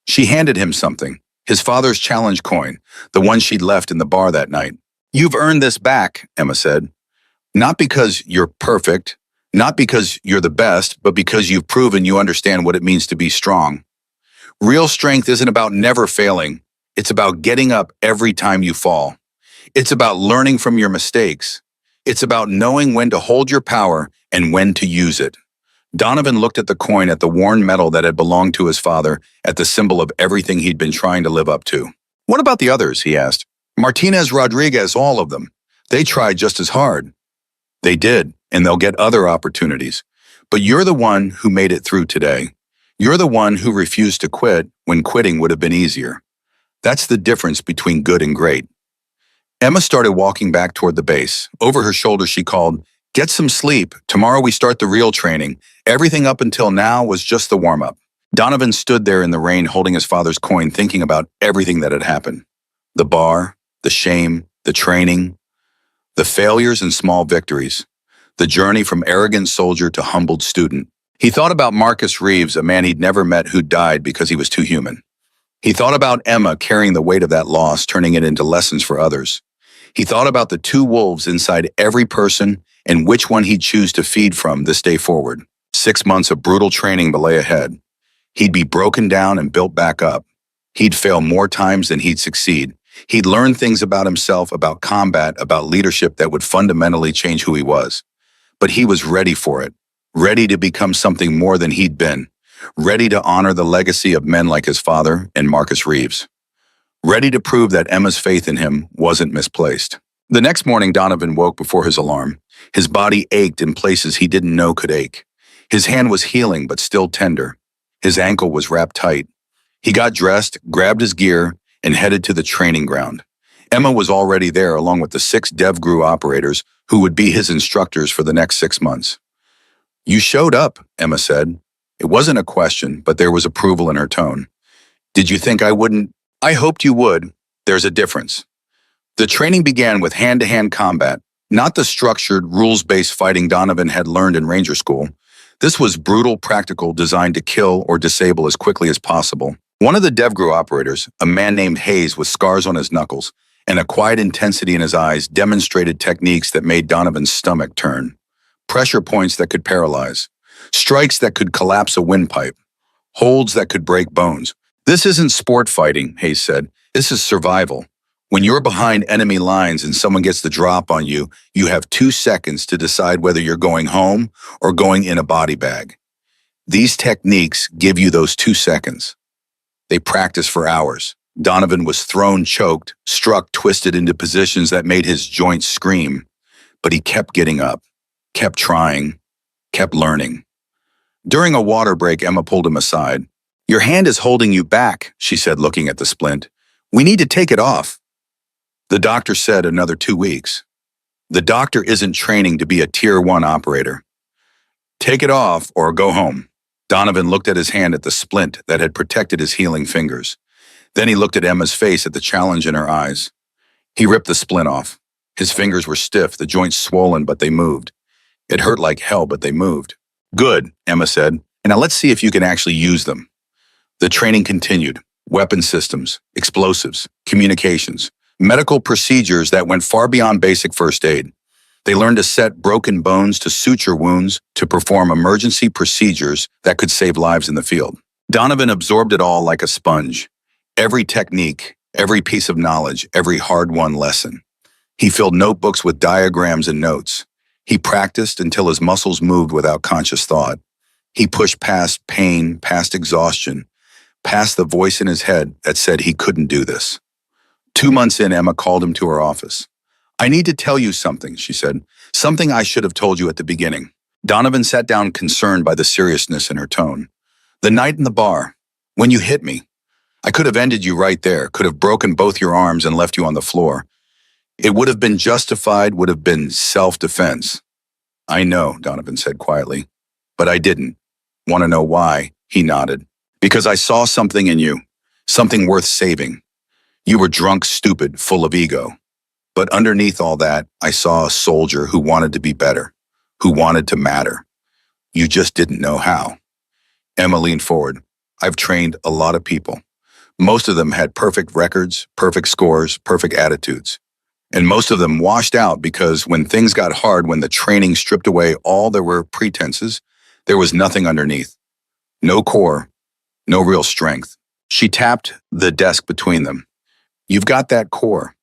She handed him something. His father's challenge coin, the one she'd left in the bar that night. "You've earned this back," Emma said. "Not because you're perfect, not because you're the best, but because you've proven you understand what it means to be strong. Real strength isn't about never failing. It's about getting up every time you fall. It's about learning from your mistakes. It's about knowing when to hold your power and when to use it." Donovan looked at the coin, at the worn metal that had belonged to his father, at the symbol of everything he'd been trying to live up to. "What about the others?" he asked. "Martinez, Rodriguez, all of them. They tried just as hard." "They did, and they'll get other opportunities. But you're the one who made it through today. You're the one who refused to quit when quitting would have been easier. That's the difference between good and great." Emma started walking back toward the base. Over her shoulder, she called, "Get some sleep. Tomorrow we start the real training. Everything up until now was just the warm-up." Donovan stood there in the rain, holding his father's coin, thinking about everything that had happened. The bar, the shame, the training, the failures and small victories, the journey from arrogant soldier to humbled student. He thought about Marcus Reeves, a man he'd never met who died because he was too human. He thought about Emma carrying the weight of that loss, turning it into lessons for others. He thought about the 2 wolves inside every person and which one he'd choose to feed from this day forward. 6 months of brutal training lay ahead. He'd be broken down and built back up. He'd fail more times than he'd succeed. He'd learn things about himself, about combat, about leadership that would fundamentally change who he was. But he was ready for it, ready to become something more than he'd been, ready to honor the legacy of men like his father and Marcus Reeves, ready to prove that Emma's faith in him wasn't misplaced. The next morning, Donovan woke before his alarm. His body ached in places he didn't know could ache. His hand was healing but still tender. His ankle was wrapped tight. He got dressed, grabbed his gear, and headed to the training ground. Emma was already there, along with the 6 DevGru operators who would be his instructors for the next 6 months. You showed up, Emma said. It wasn't a question, but there was approval in her tone. Did you think I wouldn't? I hoped you would. There's a difference. The training began with hand-to-hand combat, not the structured, rules-based fighting Donovan had learned in Ranger School. This was brutal, practical, designed to kill or disable as quickly as possible. One of the DevGru operators, a man named Hayes with scars on his knuckles and a quiet intensity in his eyes, demonstrated techniques that made Donovan's stomach turn. Pressure points that could paralyze, strikes that could collapse a windpipe, holds that could break bones. This isn't sport fighting, Hayes said. This is survival. When you're behind enemy lines and someone gets the drop on you, you have 2 seconds to decide whether you're going home or going in a body bag. These techniques give you those 2 seconds. They practice for hours. Donovan was thrown, choked, struck, twisted into positions that made his joints scream. But he kept getting up, kept trying, kept learning. During a water break, Emma pulled him aside. Your hand is holding you back, she said, looking at the splint. We need to take it off. The doctor said another 2 weeks. The doctor isn't training to be a Tier 1 operator. Take it off or go home. Donovan looked at his hand at the splint that had protected his healing fingers. Then he looked at Emma's face at the challenge in her eyes. He ripped the splint off. His fingers were stiff, the joints swollen, but they moved. It hurt like hell, but they moved. Good, Emma said. And now let's see if you can actually use them. The training continued. Weapon systems, explosives, communications, medical procedures that went far beyond basic first aid. They learned to set broken bones to suture wounds, to perform emergency procedures that could save lives in the field. Donovan absorbed it all like a sponge. Every technique, every piece of knowledge, every hard-won lesson. He filled notebooks with diagrams and notes. He practiced until his muscles moved without conscious thought. He pushed past pain, past exhaustion, past the voice in his head that said he couldn't do this. 2 months in, Emma called him to her office. I need to tell you something, she said. Something I should have told you at the beginning. Donovan sat down, concerned by the seriousness in her tone. The night in the bar, when you hit me, I could have ended you right there, could have broken both your arms and left you on the floor. It would have been justified, would have been self-defense. I know, Donovan said quietly, but I didn't. Want to know why? He nodded. Because I saw something in you, something worth saving. You were drunk, stupid, full of ego. But underneath all that, I saw a soldier who wanted to be better, who wanted to matter. You just didn't know how. Emma leaned forward. I've trained a lot of people. Most of them had perfect records, perfect scores, perfect attitudes. And most of them washed out because when things got hard, when the training stripped away all there were pretenses, there was nothing underneath. No core, no real strength. She tapped the desk between them. You've got that core.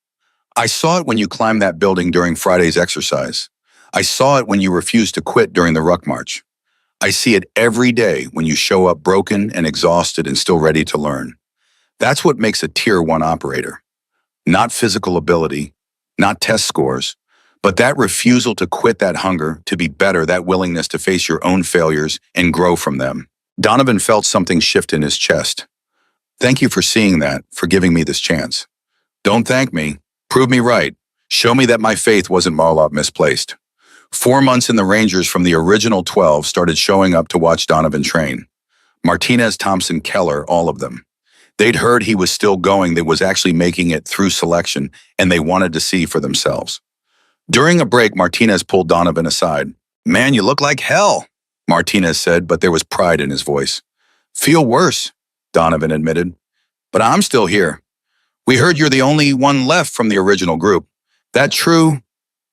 I saw it when you climbed that building during Friday's exercise. I saw it when you refused to quit during the ruck march. I see it every day when you show up broken and exhausted and still ready to learn. That's what makes a Tier 1 operator. Not physical ability, not test scores, but that refusal to quit, that hunger to be better, that willingness to face your own failures and grow from them. Donovan felt something shift in his chest. Thank you for seeing that, for giving me this chance. Don't thank me. Prove me right. Show me that my faith wasn't all out misplaced. 4 months in the Rangers from the original 12 started showing up to watch Donovan train. Martinez, Thompson, Keller, all of them. They'd heard he was still going, that was actually making it through selection, and they wanted to see for themselves. During a break, Martinez pulled Donovan aside. Man, you look like hell, Martinez said, but there was pride in his voice. Feel worse, Donovan admitted. But I'm still here. We heard you're the only one left from the original group. That true?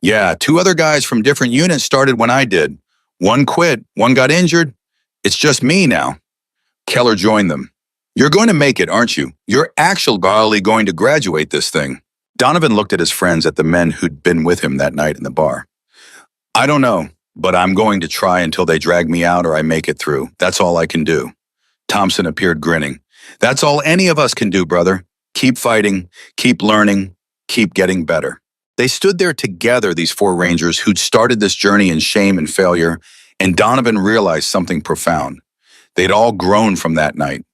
Yeah, 2 other guys from different units started when I did. One quit, one got injured. It's just me now. Keller joined them. You're going to make it, aren't you? You're actually going to graduate this thing. Donovan looked at his friends, at the men who'd been with him that night in the bar. I don't know, but I'm going to try until they drag me out or I make it through. That's all I can do. Thompson appeared grinning. That's all any of us can do, brother. Keep fighting, keep learning, keep getting better. They stood there together, these 4 Rangers who'd started this journey in shame and failure, and Donovan realized something profound. They'd all grown from that night.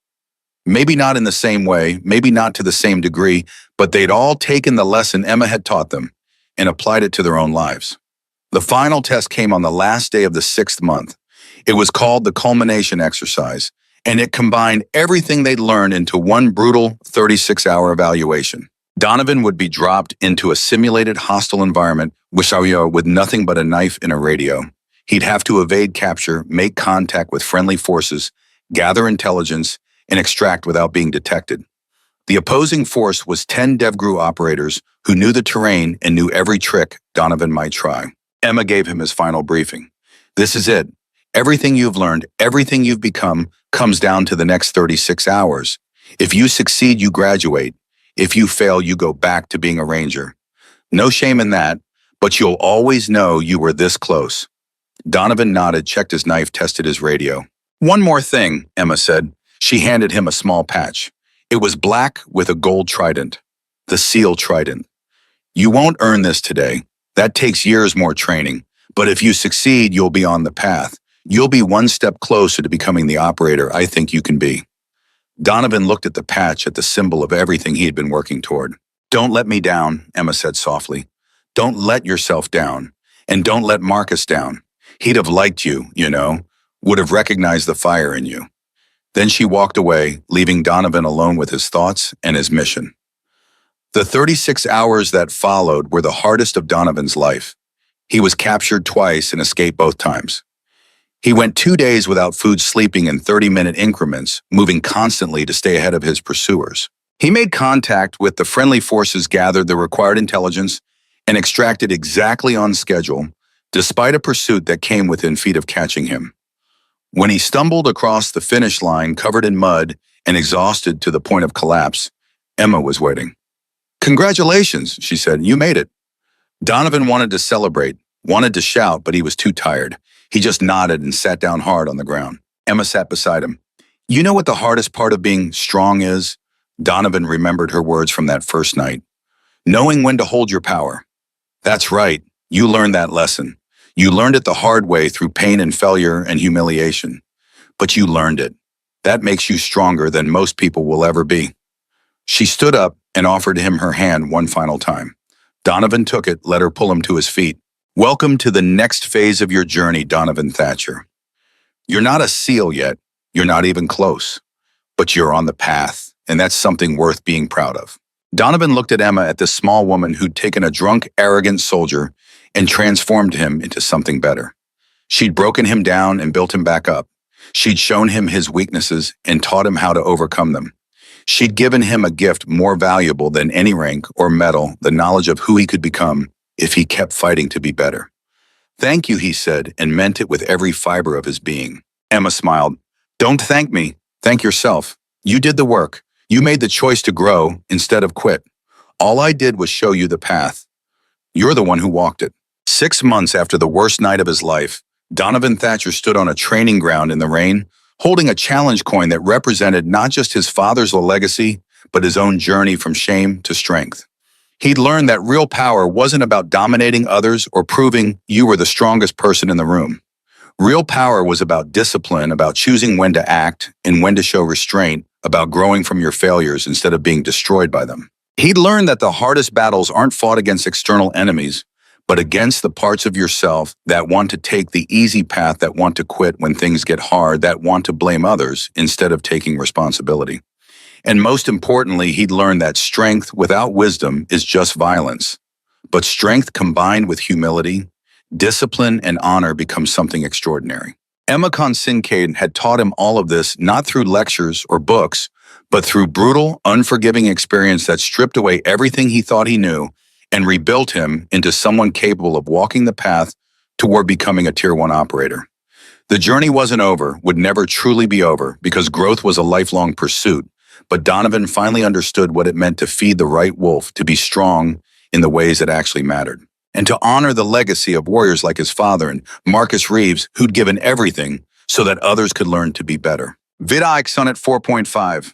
Maybe not in the same way, maybe not to the same degree, but they'd all taken the lesson Emma had taught them and applied it to their own lives. The final test came on the last day of the 6th month. It was called the culmination exercise, and it combined everything they'd learned into one brutal 36-hour evaluation. Donovan would be dropped into a simulated hostile environment with nothing but a knife and a radio. He'd have to evade capture, make contact with friendly forces, gather intelligence, and extract without being detected. The opposing force was 10 DevGru operators who knew the terrain and knew every trick Donovan might try. Emma gave him his final briefing. This is it. Everything you've learned, everything you've become, comes down to the next 36 hours. If you succeed, you graduate. If you fail, you go back to being a ranger. No shame in that, but you'll always know you were this close. Donovan nodded, checked his knife, tested his radio. One more thing, Emma said. She handed him a small patch. It was black with a gold trident. The SEAL trident. You won't earn this today. That takes years more training. But if you succeed, you'll be on the path. You'll be one step closer to becoming the operator I think you can be. Donovan looked at the patch, at the symbol of everything he had been working toward. Don't let me down, Emma said softly. Don't let yourself down. And don't let Marcus down. He'd have liked you, would have recognized the fire in you. Then she walked away, leaving Donovan alone with his thoughts and his mission. The 36 hours that followed were the hardest of Donovan's life. He was captured twice and escaped both times. He went 2 days without food, sleeping in 30-minute increments, moving constantly to stay ahead of his pursuers. He made contact with the friendly forces, gathered the required intelligence, and extracted exactly on schedule, despite a pursuit that came within feet of catching him. When he stumbled across the finish line, covered in mud and exhausted to the point of collapse, Emma was waiting. Congratulations, she said. You made it. Donovan wanted to celebrate, wanted to shout, but he was too tired. He just nodded and sat down hard on the ground. Emma sat beside him. You know what the hardest part of being strong is? Donovan remembered her words from that first night. Knowing when to hold your power. That's right. You learned that lesson. You learned it the hard way through pain and failure and humiliation. But you learned it. That makes you stronger than most people will ever be. She stood up and offered him her hand one final time. Donovan took it, let her pull him to his feet. Welcome to the next phase of your journey, Donovan Thatcher. You're not a SEAL yet. You're not even close. But you're on the path, and that's something worth being proud of. Donovan looked at Emma, at this small woman who'd taken a drunk, arrogant soldier and transformed him into something better. She'd broken him down and built him back up. She'd shown him his weaknesses and taught him how to overcome them. She'd given him a gift more valuable than any rank or medal, the knowledge of who he could become if he kept fighting to be better. Thank you, he said, and meant it with every fiber of his being. Emma smiled. Don't thank me. Thank yourself. You did the work. You made the choice to grow instead of quit. All I did was show you the path. You're the one who walked it. 6 months after the worst night of his life, Donovan Thatcher stood on a training ground in the rain, holding a challenge coin that represented not just his father's legacy, but his own journey from shame to strength. He'd learned that real power wasn't about dominating others or proving you were the strongest person in the room. Real power was about discipline, about choosing when to act and when to show restraint, about growing from your failures instead of being destroyed by them. He'd learned that the hardest battles aren't fought against external enemies, but against the parts of yourself that want to take the easy path, that want to quit when things get hard, that want to blame others instead of taking responsibility. And most importantly, he'd learned that strength without wisdom is just violence. But strength combined with humility, discipline, and honor becomes something extraordinary. Emma Kincaid had taught him all of this not through lectures or books, but through brutal, unforgiving experience that stripped away everything he thought he knew and rebuilt him into someone capable of walking the path toward becoming a Tier 1 operator. The journey wasn't over, would never truly be over, because growth was a lifelong pursuit. But Donovan finally understood what it meant to feed the right wolf, to be strong in the ways that actually mattered, and to honor the legacy of warriors like his father and Marcus Reeves, who'd given everything so that others could learn to be better. Vidike Sonnet 4.5.